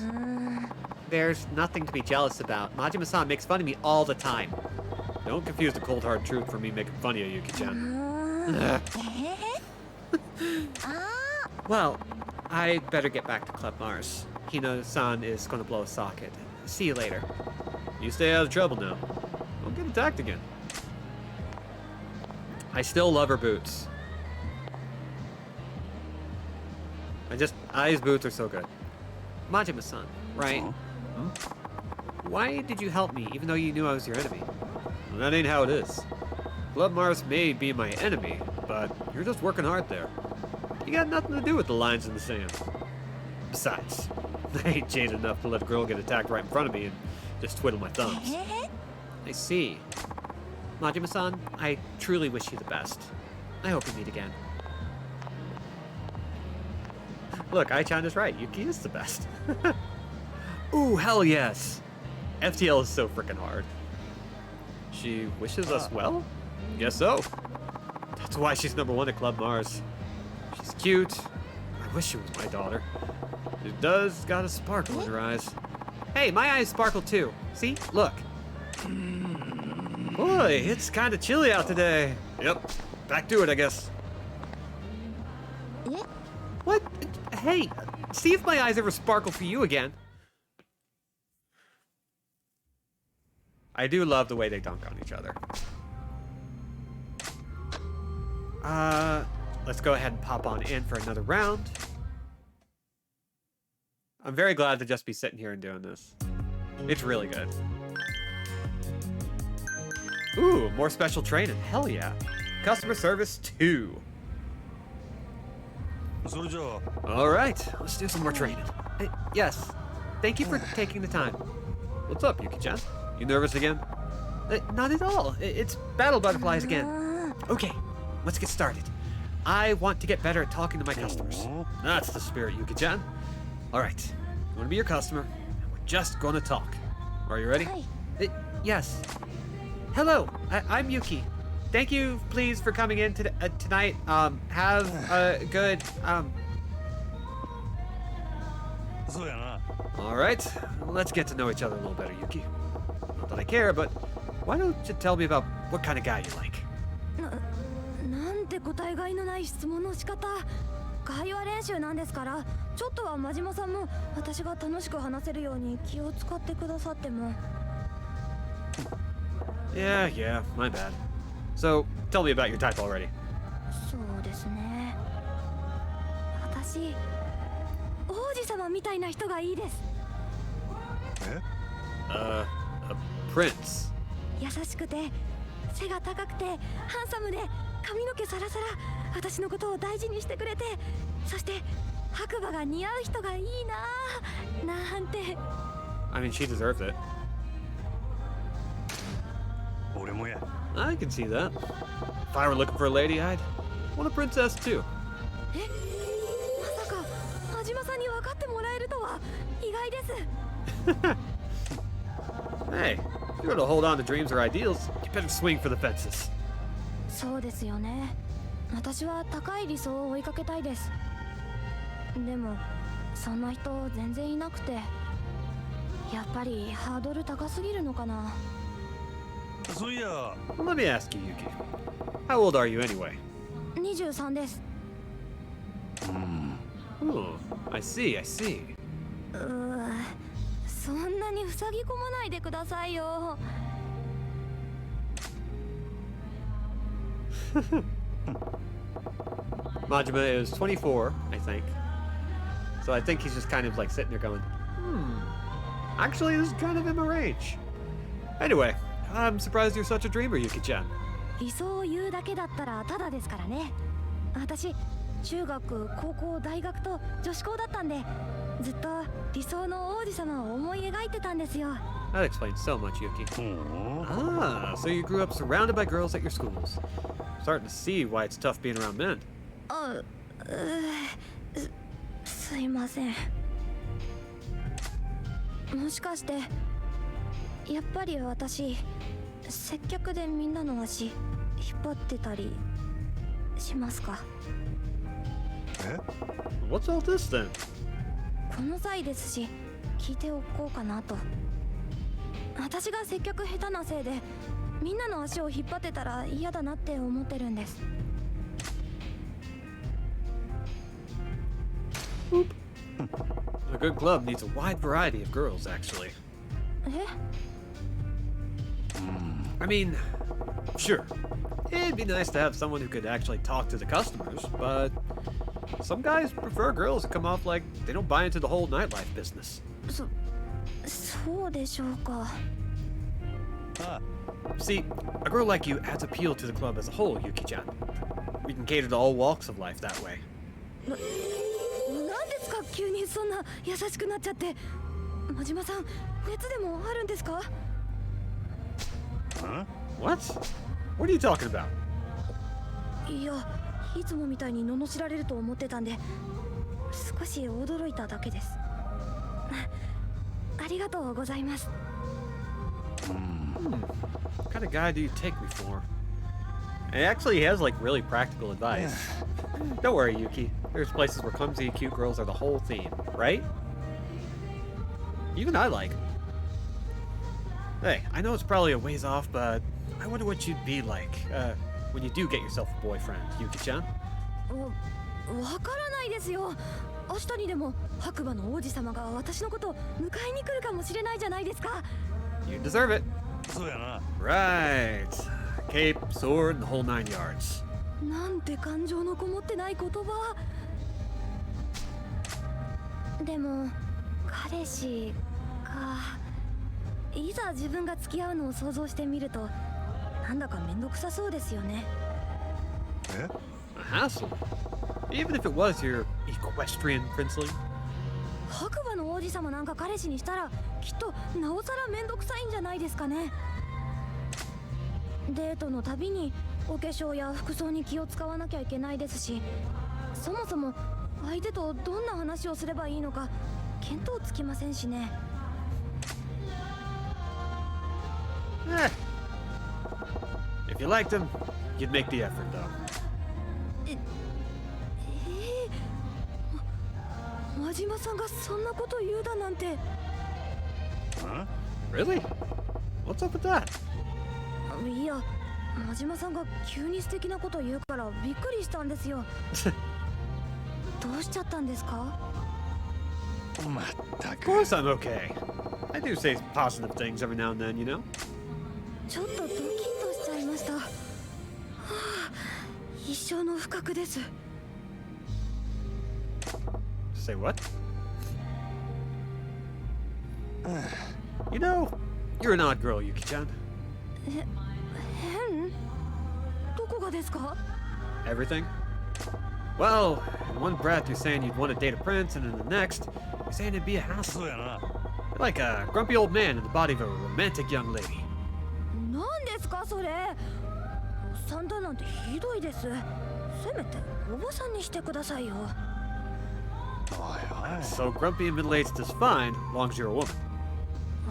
There's nothing to be jealous about. Majima-san makes fun of me all the time. Don't confuse the cold hard truth for me making fun of you, Yuki-chan. Well, I better get back to Club Mars. Hino-san is gonna blow a socket. See you later. You stay out of trouble now. Don't get attacked again. I still love her boots. Ai's boots are so good. Majima-san, right? Why did you help me even though you knew I was your enemy? Well, that ain't how it is. Club Mars may be my enemy, but you're just working hard there. You got nothing to do with the lines in the sand. Besides, I ain't jaded enough to let a girl get attacked right in front of me and just twiddle my thumbs. I see. Majima-san, I truly wish you the best. I hope we meet again. Look, Ai-chan is right. Yuki is the best. Ooh, hell yes. FTL is so freaking hard. She wishes us well? Guess so. That's why she's #1 at Club Mars. She's cute. I wish she was my daughter. She does got a sparkle in her eyes. Hey, my eyes sparkle too. See? Look. Boy, it's kind of chilly out today. Yep. Back to it, I guess. What? Hey, see if my eyes ever sparkle for you again. I do love the way they dunk on each other. Let's go ahead and pop on in for another round. I'm very glad to just be sitting here and doing this. It's really good. Ooh, more special training. Hell yeah. Customer service 2. それじゃあ Alright, let's do some more training. Yes, thank you for taking the time. What's up, Yuki-chan? You nervous again? Not at all. It's battle butterflies again. Okay, let's get started. I want to get better at talking to my customers. That's the spirit, Yuki-chan. Alright, I'm gonna be your customer, and we're just gonna talk. Are you ready? Yes. Hello, I'm Yuki. Thank you, please, for coming in tonight. Have a good, そうやな Alright, let's get to know each other a little better, Yuki. Not that I care, but why don't you tell me about what kind of guy you like? なんて答えがいのない質問の仕方。会話練習なんですから、ちょっとは真島さんも私が楽しく話せるように気を使ってくださっても。Yeah, my bad. So, tell me about your type already. そうですね。私、王子様みたいな人がいいです。え A prince. 優しくて、背が高くて、ハンサムで、髪の毛サラサラ、私のことを大事にしてくれて、そして白馬が似合う人がいいなぁ、なんて。I mean, she deserves it. 俺もや I can see that. If I were looking for a lady, I'd want a princess too. え、まさか、真島さんに分かってもらえるとは意外です。Hey, if you're gonna hold on to dreams or ideals, you better swing for the fences. そうですよね。私は高い理想を追いかけたいです。でも、そんな人全然いなくて、やっぱりハードル高すぎるのかな。そういや Well, let me ask you, Yuki. How old are you anyway? 23です。Oh, I see. そんなに塞ぎ込まないでくださいよ。Majima is 24, I think. So I think he's just kind of like sitting there going, actually, this is kind of in my range. Anyway, I'm surprised you're such a dreamer, Yuki-chan. 理想を言うだけだったらただですからね。私、中学、高校、大学と女子校だったんで、ずっと理想の王子様を思い描いてたんですよ。That explains so much, Yuki. うん Ah, so you grew up surrounded by girls at your schools. Starting to see why it's tough being around men. すいません。もしかしてやっぱり私接客でみんなの足引っ張ってたりしますか？え What's all this then? この際ですし聞いておこうかなと。私が接客下手なせいでみんなの足を引っ張ってたら嫌だなって思ってるんです。 A good club needs a wide variety of girls, actually. え？ I mean, sure, it'd be nice to have someone who could actually talk to the customers, but some guys prefer girls who come off like they don't buy into the whole nightlife business. そうでしょうか。あ See, a girl like you adds appeal to the club as a whole, Yuki-chan. We can cater to all walks of life that way. なんですか急にそんな優しくなっちゃって。真島さん熱でもあるんですか？あ What? What are you talking about? いや、いつもみたいに罵られると思ってたんで少し驚いただけです。ありがとうございます。 What kind of guy do you take me for? And actually, he has like really practical advice. Don't worry, Yuki. There's places where clumsy, cute girls are the whole theme, right? Even I like 'em. Hey, I know it's probably a ways off, but I wonder what you'd be like when you do get yourself a boyfriend, Yuki-chan. わからないですよ。明日にでも白馬の王子様が私のことを迎えに来るかもしれないじゃないですか。 You deserve it. そうやな Right. Cape, sword, and the whole 9 yards. なんて感情のこもってない言葉。でも彼氏か。いざ自分が付き合うのを想像してみるとなんだかめんどくさそうですよね。え A hassle. Even if it was your equestrian princeling. 白馬の王子様なんか彼氏にしたらきっとなおさらめんどくさいんじゃないですかね。デートのたびにお化粧や服装に気を使わなきゃいけないですし、そもそも相手とどんな話をすればいいのか見当つきませんしね。Eh. If you liked him, you'd make the effort, though. 真島さんがそんなこと言うだなんて。あ Really? What's up with that? いや、真島さんが急に素敵なこと言うからびっくりしたんですよ。どうしちゃったんですか？まったく Of course I'm okay. I do say positive things every now and then, you know? ちょっとドキッとしちゃいました。はあ、一生の不覚です。 Say what? You know, you're an odd girl, Yuki-chan. 変？どこがですか？ Everything? Well, in one breath you're saying you'd want to date a prince, and in the next, you're saying it'd be a hassle. そうやな You're like a grumpy old man in the body of a romantic young lady. 何ですかそれ？おっさんだなんてひどいです。せめておばさんにしてくださいよ。おいおい So grumpy and middle-aged is fine, as long as you're a woman.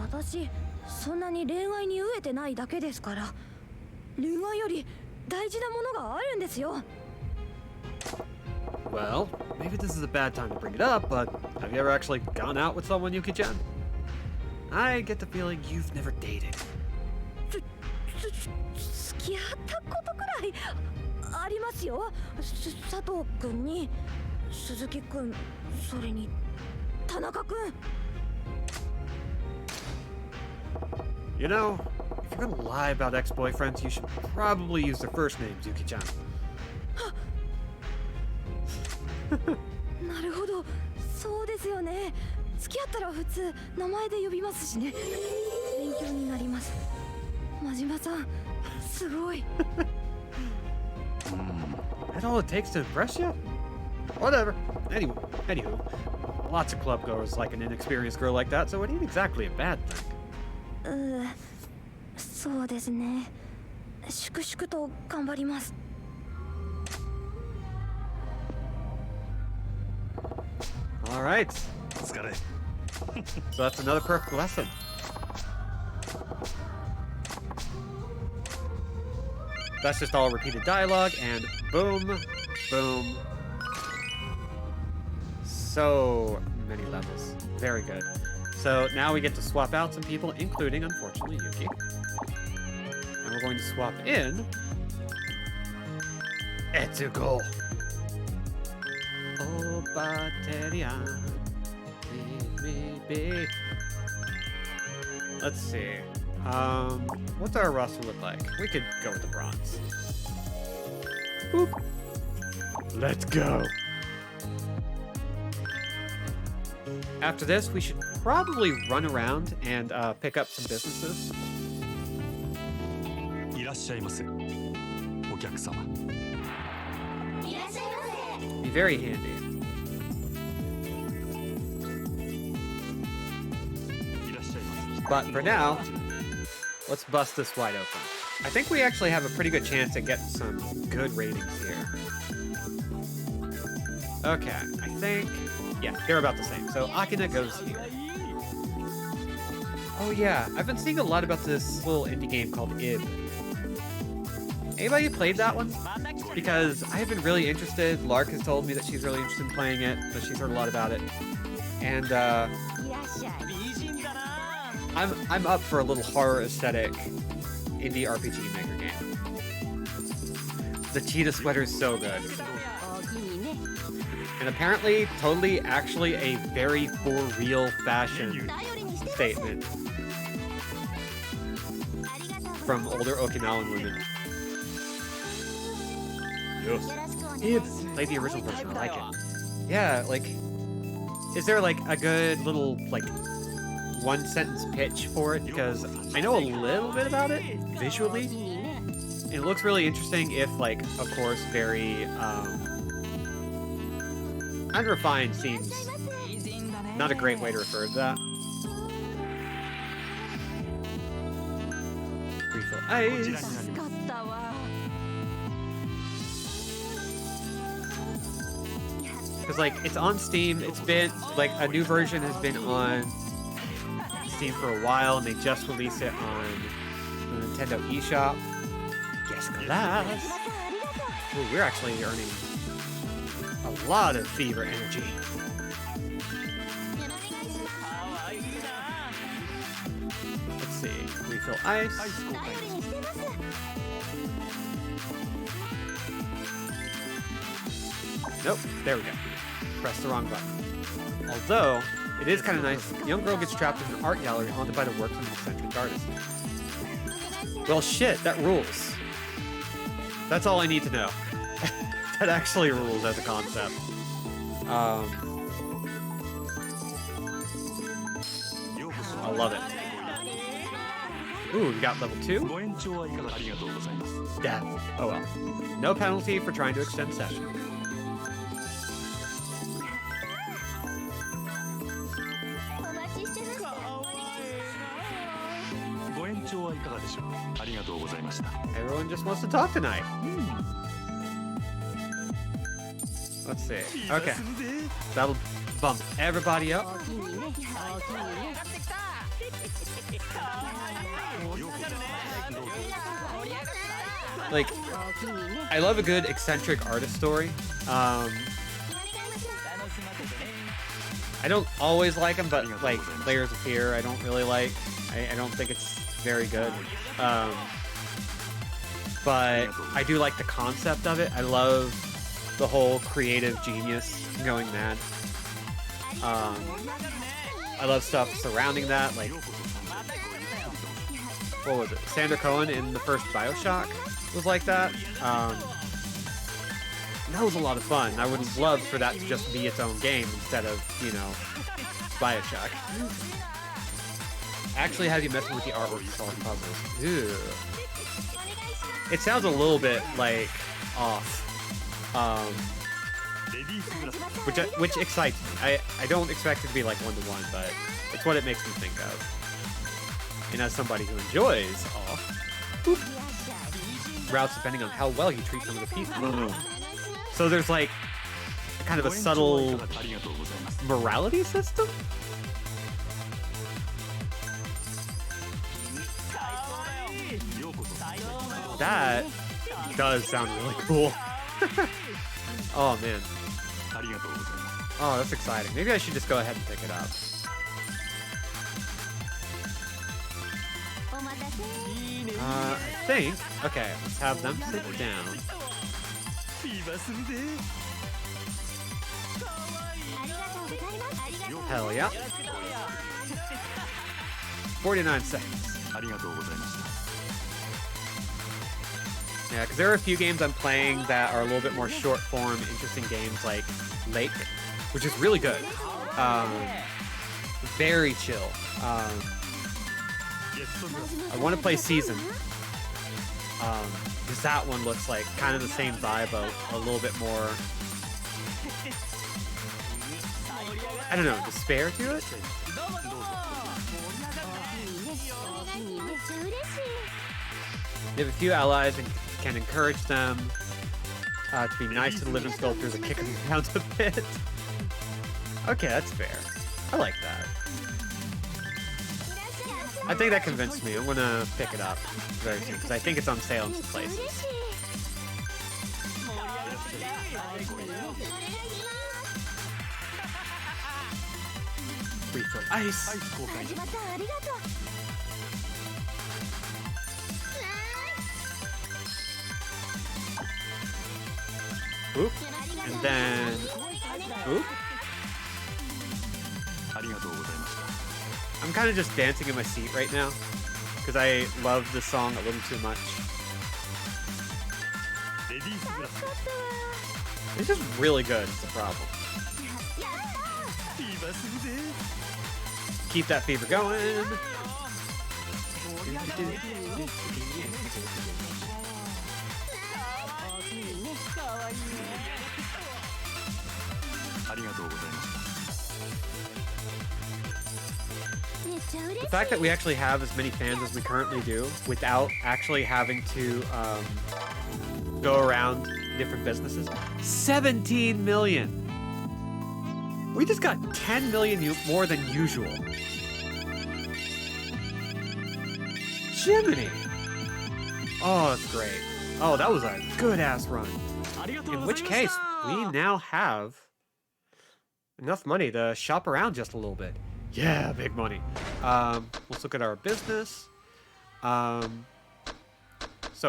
私そんなに恋愛に飢えてないだけですから。恋愛より大事なものがあるんですよ。 Well, maybe this is a bad time to bring it up, but have you ever actually gone out with someone, Yuki-chan? I get the feeling you've never dated. 付き合ったことくらいありますよ。佐藤君に鈴木君、それに田中君。 You know, if you're gonna lie about ex-boyfriends, you should probably use their first names, Yuki-chan. なるほど、そうですよね。付き合ったら普通名前で呼びますしね。勉強になります。真島さん、すごい。 That's all it takes to impress you? Whatever. Anywho, lots of club goers like an inexperienced girl like that, so it ain't exactly a bad thing. そうですね。粛々と頑張ります。 All right, お疲れ so that's another perfect lesson. That's just all repeated dialogue, and boom, boom. So many levels. Very good. So now we get to swap out some people, including, unfortunately, Yuki. And we're going to swap in Etsuko. Oh, Bateria, leave me be. Let's see. What's our roster look like? We could go with the bronze. Boop. Let's go. After this, we should probably run around and pick up some businesses. いらっしゃいませ。お客様。 Be very handy. いらっしゃいませ。 But for now, let's bust this wide open. I think we actually have a pretty good chance at getting some good ratings here. Okay, I think... Yeah, they're about the same. So Akina goes here. Oh yeah, I've been seeing a lot about this little indie game called Ib. Anybody played that one? Because I have been really interested. Lark has told me that she's really interested in playing it, but she's heard a lot about it. And I'm up for a little horror aesthetic indie RPG maker game. The cheetah sweater is so good. And apparently, totally actually a very for real fashion statement from older Okinawan women. Yes. Ib. Play the original version, I like it. Yeah, like, is there like a good little like one sentence pitch for it? Because I know a little bit about it visually. It looks really interesting if like, of course, very unrefined seems not a great way to refer to that. Refill ice. Because like it's on Steam, it's been like a new version has been on Steam for a while, and they just released it on the Nintendo eShop. Yes, class. Ooh, we're actually earning a lot of fever energy. Let's see. Refill ice. Nope. There we go. Press the wrong button. Although, it is kind of nice. A young girl gets trapped in an art gallery haunted by the works of an eccentric artist. Well, shit. That rules. That's all I need to know. That actually rules as a concept. I love it. Ooh, we got level 2? ご延長はいかがありがとうございます。 Death. Oh well. No penalty for trying to extend session. ご延長はいかがでしょう。ありがとうございました。 Everyone just wants to talk tonight. Let's see. Okay. That'll bump everybody up. Like, I love a good eccentric artist story. I don't always like them, but like Layers of Fear, I don't really like. I don't think it's very good. But I do like the concept of it. I love the whole creative genius going mad. I love stuff surrounding that, like, what was it? Sander Cohen in the first BioShock was like that. That was a lot of fun. I would love for that to just be its own game instead of, you know, BioShock. Actually have you messing with the artwork to solve puzzles. Ew. It sounds a little bit, like, off. Which excites me. I don't expect it to be like one-to-one, but it's what it makes me think of. And as somebody who enjoys off, routes depending on how well you treat some of the people. So there's like kind of a subtle morality system? does sound really cool. Oh man. ありがとうございます Oh, that's exciting. Maybe I should just go ahead and pick it up. お待たせ I think. Okay, let's have them sit down. 今するぜ ありがとうございますありがとう Hell yeah. 49 seconds. ありがとうございました Yeah, because there are a few games I'm playing that are a little bit more short form, interesting games like Lake, which is really good. Very chill. I want to play Season. Because that one looks like kind of the same vibe, a little bit more, I don't know, despair to it? めっちゃ嬉しい You have a few allies and can encourage them to be nice to the living sculptors and kick them around a bit. Okay, that's fair. I like that. I think that convinced me. I'm gonna pick it up very soon because I think it's on sale in some places. 嬉しい Refill ice. 始まったありがとう Oop. And then oop. ありがとうございました I'm kind of just dancing in my seat right now because I love this song a little too much. レディースグラス It's just really good. Is the problem. 今するぜ Keep that fever going. ありがとうございました めっちゃ嬉しい The fact that we actually have as many fans as we currently do without actually having to go around different businesses. 17 million. We just got 10 million more than usual. Jiminy. Oh, that's great. Oh, that was a good ass run. In which case, we now have enough money to shop around just a little bit. Yeah, big money. Let's look at our business. So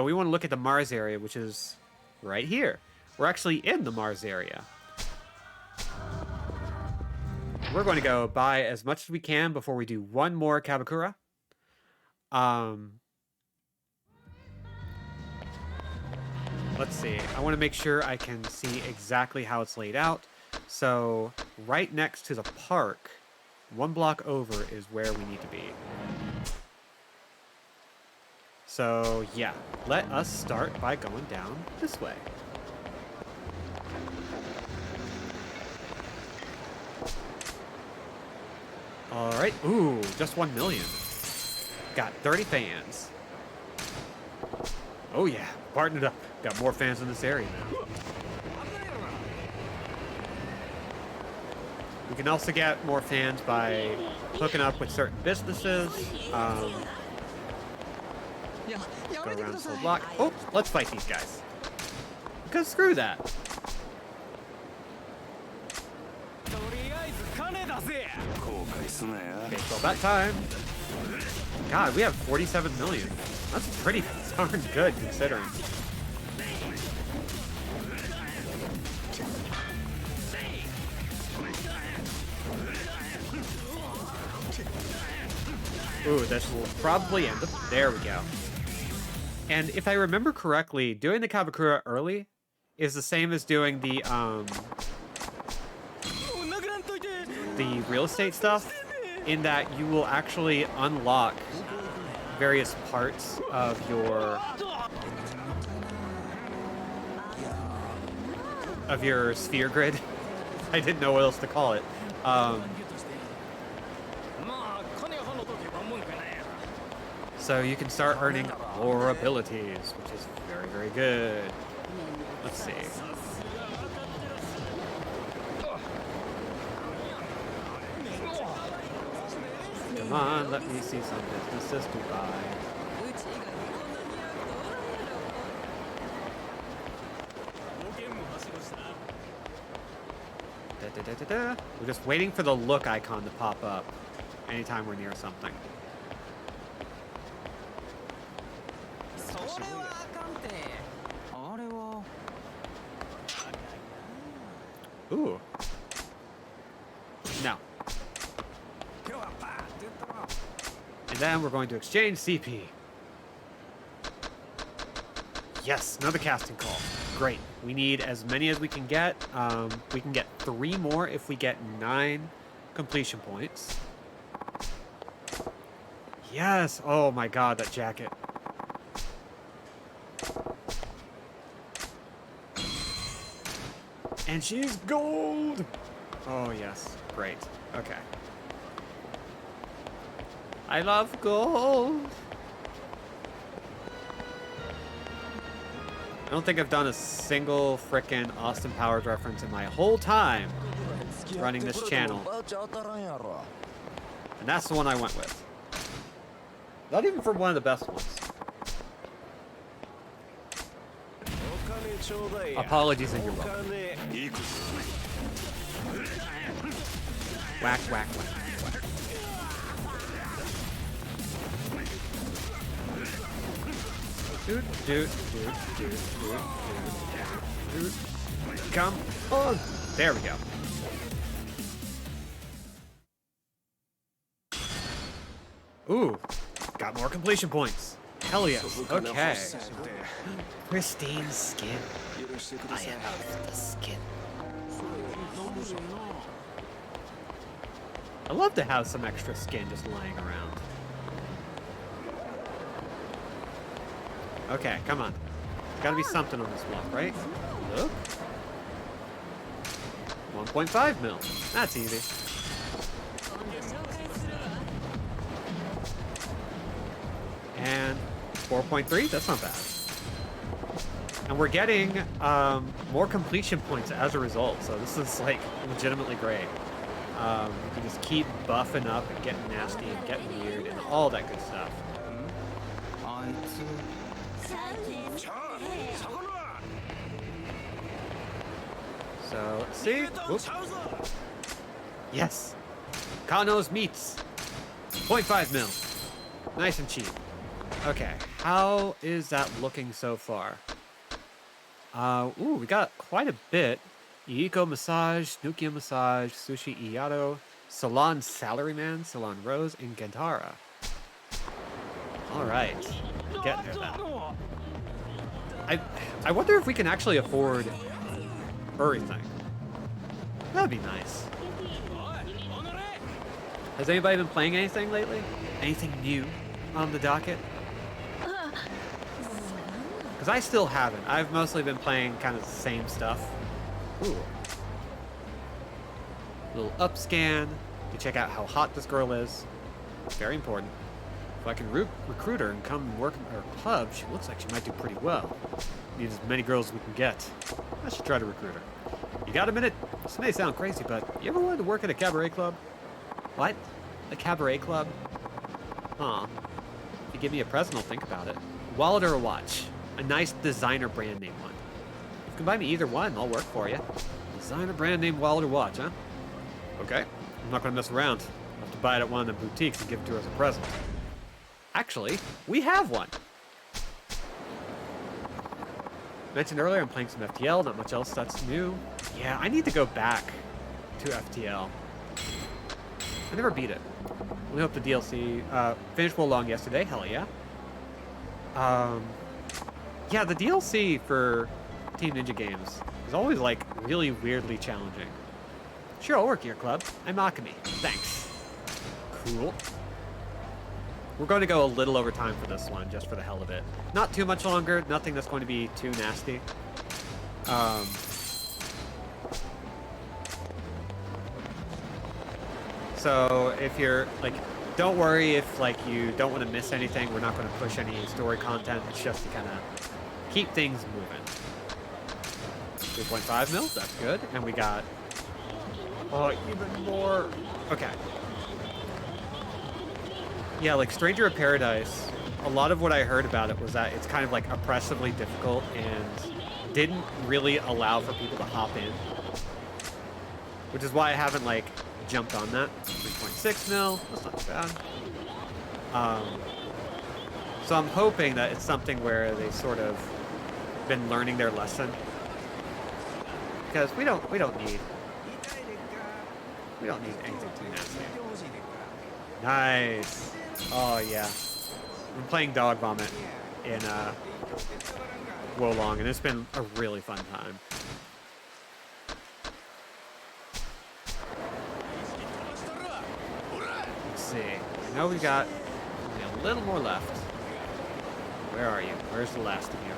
we want to look at the Mars area, which is right here. We're actually in the Mars area. We're going to go buy as much as we can before we do one more Kabakura. Let's see. I want to make sure I can see exactly how it's laid out. So right next to the park, one block over is where we need to be. So yeah, let us start by going down this way. All right. Ooh, just 1 million. Got 30 fans. Oh yeah, partnered up. Got more fans in this area now. We can also get more fans by hooking up with certain businesses. Go around this whole block. Oh, let's fight these guys. Because screw that. Baseball bat time. God, we have 47 million. That's pretty darn good considering. Ooh, this will probably end up. There we go. And if I remember correctly, doing the Kabakura early is the same as doing the real estate stuff, in that you will actually unlock various parts of your sphere grid. I didn't know what else to call it. So you can start earning more abilities, which is very, very good. Let's see. Come on, let me see some businesses to buy. We're just waiting for the look icon to pop up anytime we're near something. Ooh. No. And then we're going to exchange CP. Yes, another casting call. Great. We need as many as we can get. We can get 3 more if we get 9 completion points. Yes. Oh my god, that jacket. And she's gold! Oh, yes. Great. Okay. I love gold! I don't think I've done a single frickin' Austin Powers reference in my whole time running this channel. And that's the one I went with. Not even from one of the best ones. Apologies and you're welcome. Whack, whack, whack, whack. Dude, dude, dude, dude, dude, dude. Come on. There we go. Ooh, got more completion points. Hell yes. Okay. Pristine skin. I have the skin. I love to have some extra skin just lying around. Okay, come on. There's gotta be something on this block, right? Look. 1.5 mil. That's easy. And 4.3, that's not bad. And we're getting more completion points as a result, so this is like legitimately great. We can just keep buffing up and getting nasty and getting weird and all that good stuff. So let's see. Oops. Yes. Kano's meats. 0.5 mil. Nice and cheap. Okay, how is that looking so far? Ooh, we got quite a bit. Iiko Massage, Nukia Massage, Sushi Iyato, Salon Salaryman, Salon Rose, and Gentara. Alright. Getting there now. I wonder if we can actually afford everything. That'd be nice. Has anybody been playing anything lately? Anything new on the docket? Because I still haven't. I've mostly been playing kind of the same stuff. Ooh. Little up scan to check out how hot this girl is. Very important. If I can recruit her and come work in our club, she looks like she might do pretty well. Need as many girls as we can get. I should try to recruit her. You got a minute? This may sound crazy, but you ever wanted to work at a cabaret club? What? A cabaret club? Huh. If you give me a present, I'll think about it. Wallet or a watch? A nice designer brand name one. If you can buy me either one, I'll work for you. Designer brand name wallet or watch, huh? Okay. I'm not gonna mess around. I'll have to buy it at one of the boutiques and give it to her as a present. Actually, we have one. Mentioned earlier, I'm playing some FTL, not much else that's new. Yeah, I need to go back to FTL. I never beat it. We hope the DLC finished well long yesterday. Hell yeah. Yeah, the DLC for Team Ninja games is always like really weirdly challenging. Sure, I'll work your club. I'm Akami. Thanks. Cool. We're going to go a little over time for this one, just for the hell of it. Not too much longer. Nothing that's going to be too nasty. So if you're like, don't worry if like you don't want to miss anything. We're not going to push any story content. It's just to kind of keep things moving. 2.5 mil, that's good. And we got even more. Okay. Yeah, like Stranger of Paradise, a lot of what I heard about it was that it's kind of like oppressively difficult and didn't really allow for people to hop in. which is why I haven't, like, jumped on that. 3.6 mil, that's not too bad. So I'm hoping that it's something where they sort of been learning their lesson. Because we don't need anything too nasty. Nice. Oh yeah. I'm playing Dog Vomit in Wolong, and it's been a really fun time. Let's see. I know we got only a little more left. Where are you? Where's the last of you?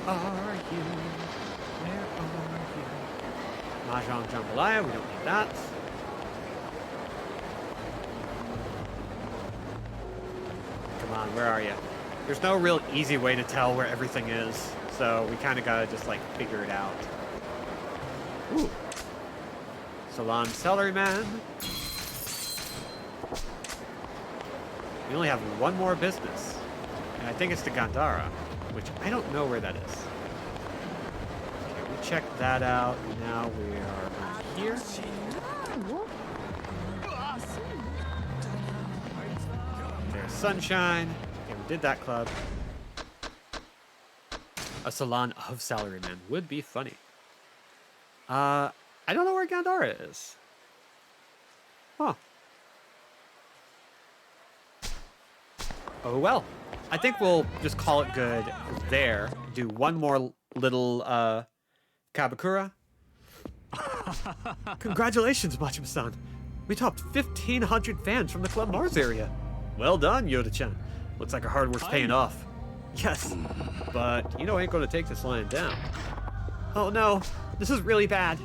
Are you? Where are you? Mahjong Jambalaya, we don't need that. Come on, where are you? There's no real easy way to tell where everything is, so we kind of gotta just like figure it out. Ooh. Salon Celery Man. We only have one more business, and I think it's the Gandhara, which I don't know where that is. Okay, we checked that out. Now we are here. There's Sunshine. Okay, we did that club. A salon of salarymen would be funny. I don't know where Gandhara is. Huh. Oh well. I think we'll just call it good there. Do one more little Kabakura. Congratulations, Machima-san. We topped 1,500 fans from the Club Mars area. Well done, Yoda-chan. Looks like our hard work's paying off. Yes, but you know I ain't gonna take this lying down. Oh no, this is really bad.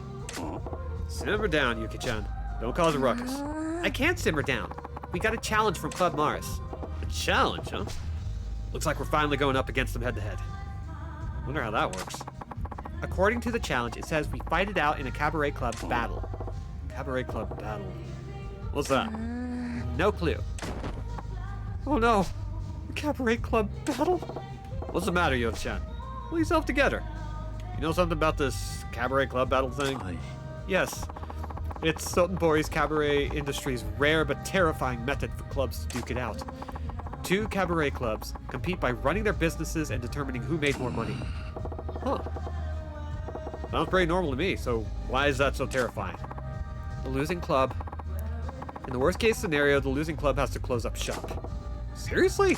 Simmer down, Yuki-chan. Don't cause a ruckus. I can't simmer down. We got a challenge from Club Mars. A challenge, huh? Looks like we're finally going up against them head-to-head. Wonder how that works. According to the challenge, it says we fight it out in a cabaret club battle. Cabaret club battle. What's that? No clue. Oh no! A cabaret club battle? What's the matter, Yoda-chan? Pull yourself together. You know something about this cabaret club battle thing? Yes. It's Sotenbori's cabaret industry's rare but terrifying method for clubs to duke it out. Two cabaret clubs compete by running their businesses and determining who made more money. Huh. Sounds pretty normal to me, so why is that so terrifying? The losing club. In the worst case scenario, the losing club has to close up shop. Seriously?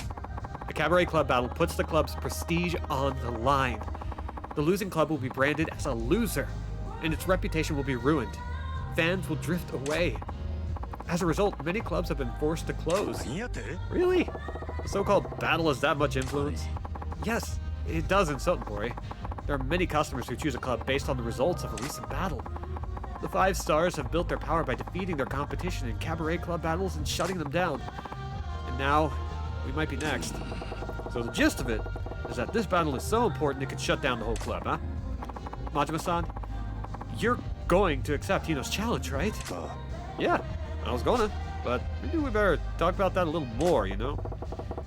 The cabaret club battle puts the club's prestige on the line. The losing club will be branded as a loser, and its reputation will be ruined. Fans will drift away. As a result, many clubs have been forced to close. Really? The so-called battle has that much influence? Yes, it does in Sotenbori. There are many customers who choose a club based on the results of a recent battle. The 5 stars have built their power by defeating their competition in cabaret club battles and shutting them down. And now, we might be next. So the gist of it is that this battle is so important it could shut down the whole club, huh? Majima-san, you're going to accept Hino's challenge, right? Yeah, I was gonna, but maybe we better talk about that a little more, you know?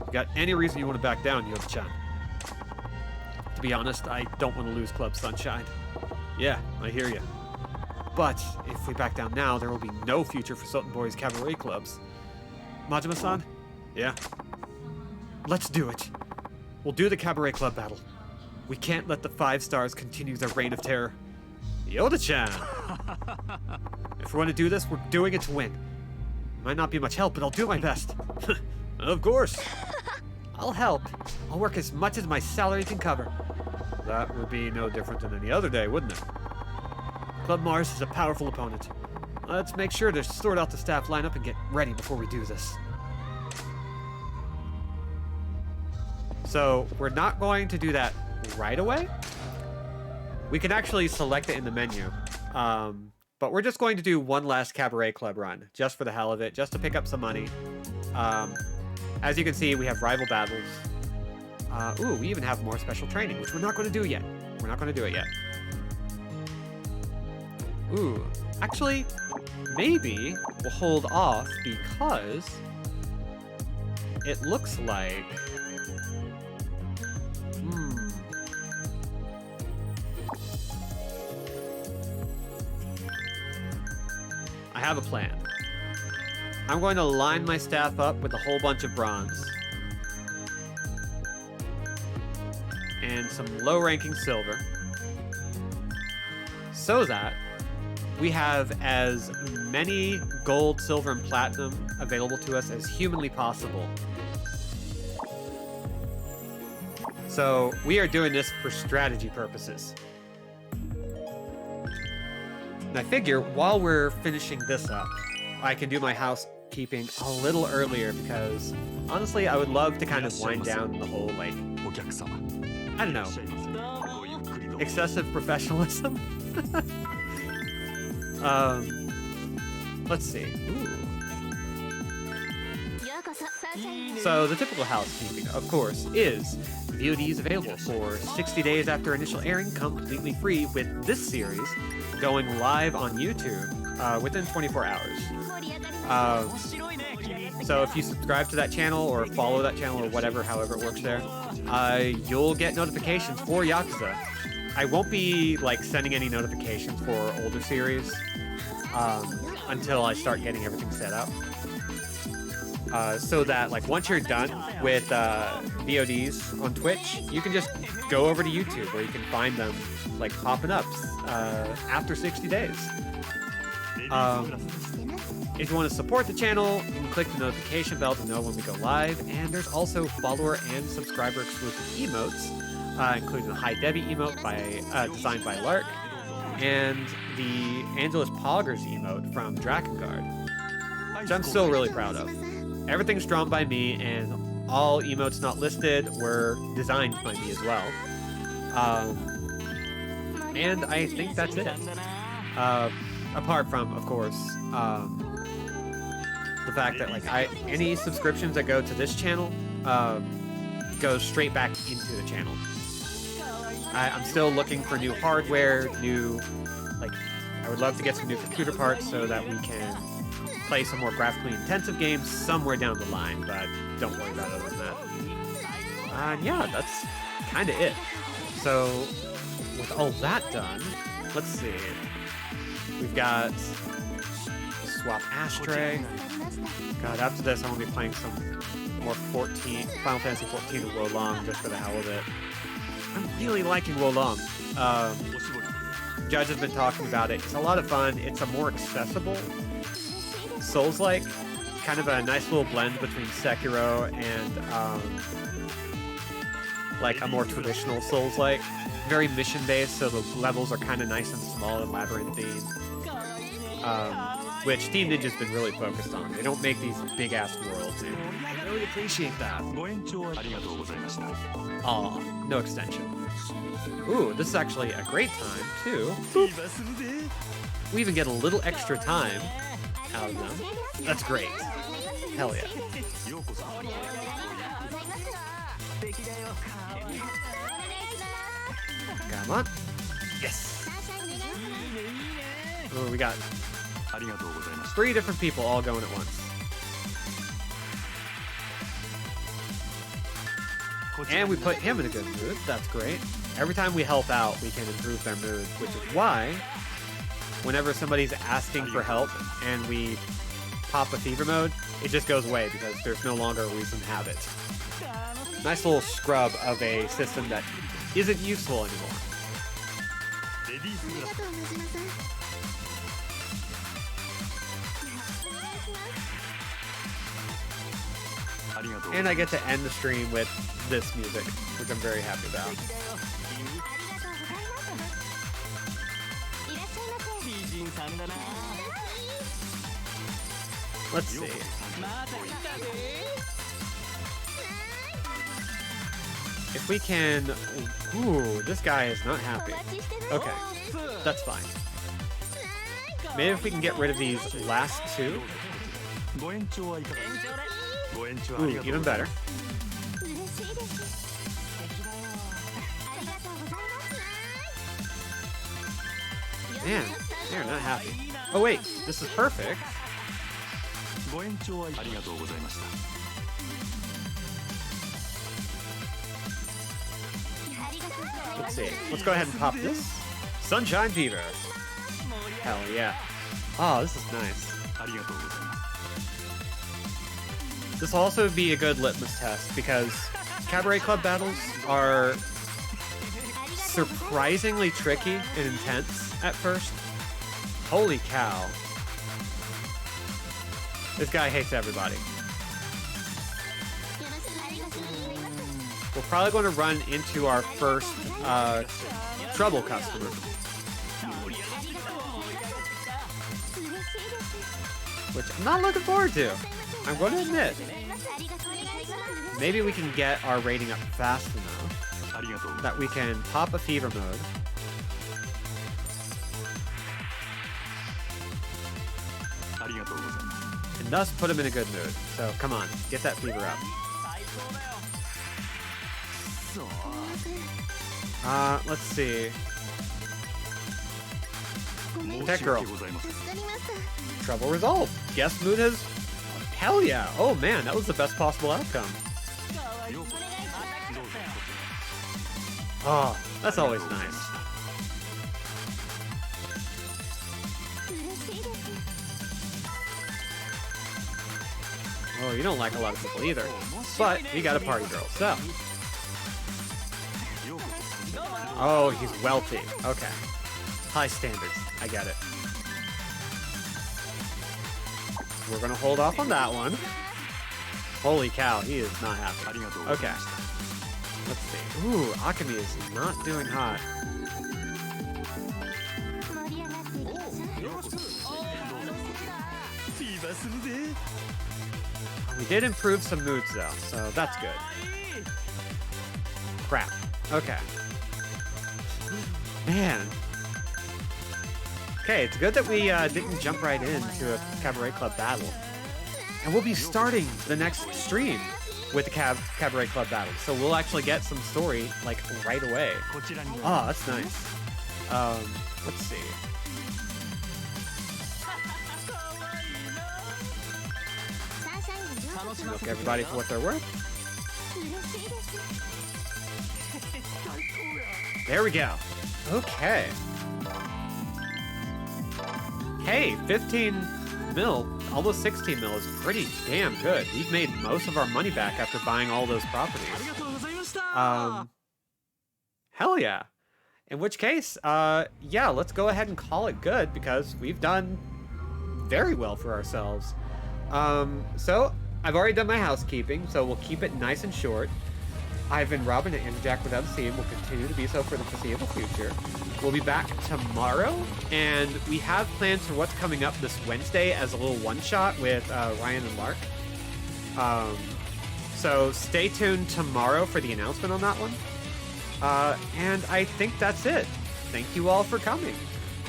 If you got any reason you want to back down, Yoda-chan? To be honest, I don't want to lose Club Sunshine. Yeah, I hear you. But if we back down now, there will be no future for Sotenbori's cabaret clubs. Majima-san? Yeah? Let's do it. We'll do the cabaret club battle. We can't let the 5 stars continue their reign of terror. Yoda-chan! If we want to do this, we're doing it to win. Might not be much help, but I'll do my best. Of course. I'll help. I'll work as much as my salary can cover. That would be no different than any other day, wouldn't it? Club Mars is a powerful opponent. Let's make sure to sort out the staff lineup and get ready before we do this. So, we're not going to do that right away. We can actually select it in the menu. But we're just going to do one last cabaret club run, just for the hell of it, just to pick up some money. As you can see, we have rival battles. Ooh, we even have more special training, which we're not going to do yet. We're not going to do it yet. Ooh, actually, maybe we'll hold off because it looks like have a plan. I'm going to line my staff up with a whole bunch of bronze. And some low-ranking silver. So that we have as many gold, silver, and platinum available to us as humanly possible. So we are doing this for strategy purposes. And I figure while we're finishing this up, I can do my housekeeping a little earlier because honestly, I would love to kind of wind down the whole, like, お客様 I don't know, ごゆっくりどうぞ excessive professionalism. Let's see. Ooh. So the typical housekeeping, of course, is VODs available for 60 days after initial airing, completely free, with this series going live on YouTube within 24 hours. So if you subscribe to that channel or follow that channel or whatever, however it works there, you'll get notifications for Yakuza. I won't be like sending any notifications for older series until I start getting everything set up. So that like once you're done with VODs on Twitch, you can just go over to YouTube where you can find them like popping up after 60 days. If you want to support the channel, you can click the notification bell to know when we go live, and there's also follower and subscriber exclusive emotes, including the High Debbie emote designed by Lark, and the Angelus Poggers emote from Drakengard, which I'm still really proud of. Everything's drawn by me, and all emotes not listed were designed by me as well. And I think that's it. Apart from, of course, the fact that like any subscriptions that go to this channel go straight back into the channel. I'm still looking for new hardware, I would love to get some new computer parts so that we can play some more graphically intensive games somewhere down the line, but don't worry about it other than that. Yeah, that's kind of it. So with all that done, let's see. We've got swap ashtray. God, after this, I'm gonna be playing some more Final Fantasy 14 and Wolong just for the hell of it. I'm really liking Wolong. Judge has been talking about it. It's a lot of fun. It's a more accessible Souls-like, kind of a nice little blend between Sekiro and like a more traditional Souls-like. Very mission-based, so the levels are kind of nice and small and labyrinthine. Which Team Ninja's been really focused on. They don't make these big-ass worlds, and I really appreciate that. ご延長ありがとうございました Aw, no extension. Ooh, this is actually a great time, too. We even get a little extra time out of them. That's great. Hell yeah. ようこそ Come on. Yes. Oh, we got ありがとうございました 3 different people all going at once. And we put him in a good mood. That's great. Every time we help out, we can improve their mood, which is why whenever somebody's asking for help and we pop a fever mode, it just goes away because there's no longer a reason to have it. Nice little scrub of a system that isn't useful anymore. レディースグラス ありがとう And I get to end the stream with this music, which I'm very happy about. 美人さんだな Let's see. If we can... Ooh, this guy is not happy. Okay, that's fine. Maybe if we can get rid of these last 2. ご延長はいかがですかご延長あ Ooh, りがとう even better. Man, they're not happy. Oh wait, this is perfect. ご延長はありがとうございました Let's see. Let's go ahead and pop this. Sunshine Fever. Hell yeah. Oh, this is nice. ありがとうございます。 This will also be a good litmus test because Cabaret Club battles are surprisingly tricky and intense at first. Holy cow. This guy hates everybody. We're probably going to run into our first trouble customer. Which I'm not looking forward to. I'm going to admit. Maybe we can get our rating up fast enough that we can pop a fever mode. And thus put him in a good mood. So come on, get that fever up. Let's see. Protect girl. Trouble resolved. Guest mood has... Hell yeah. Oh man, that was the best possible outcome. Oh, that's always nice. Oh, you don't like a lot of people either. But you got a party girl, so... Oh, he's wealthy. Okay. High standards. I get it. We're gonna hold off on that one. Holy cow, he is not happy. Okay. Let's see. Ooh, Akemi is not doing hot. We did improve some moods though, so that's good. Crap. Okay. Man. Okay, it's good that we didn't jump right into a Cabaret Club battle. And we'll be starting the next stream with the Cabaret Club battle. So we'll actually get some story, like, right away. Oh, that's nice. Let's see. Milk everybody for what they're worth. There we go. Okay. Hey, 15 mil, almost 16 mil is pretty damn good. We've made most of our money back after buying all those properties. Hell yeah. In which case, yeah, let's go ahead and call it good because we've done very well for ourselves. So I've already done my housekeeping, so we'll keep it nice and short. I've been Robin and Jack with MC, and will continue to be so for the foreseeable future. We'll be back tomorrow, and we have plans for what's coming up this Wednesday as a little one-shot with Ryan and Lark. So stay tuned tomorrow for the announcement on that one. And I think that's it. Thank you all for coming.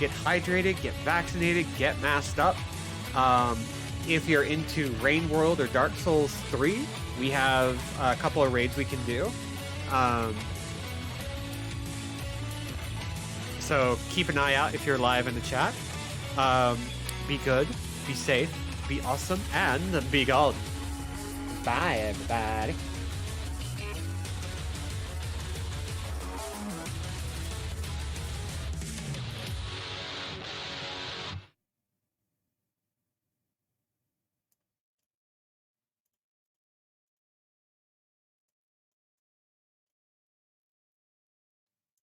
Get hydrated, get vaccinated, get masked up. If you're into Rain World or Dark Souls 3, we have a couple of raids we can do. So keep an eye out if you're live in the chat. Be good, be safe, be awesome, and be gold. Bye, everybody.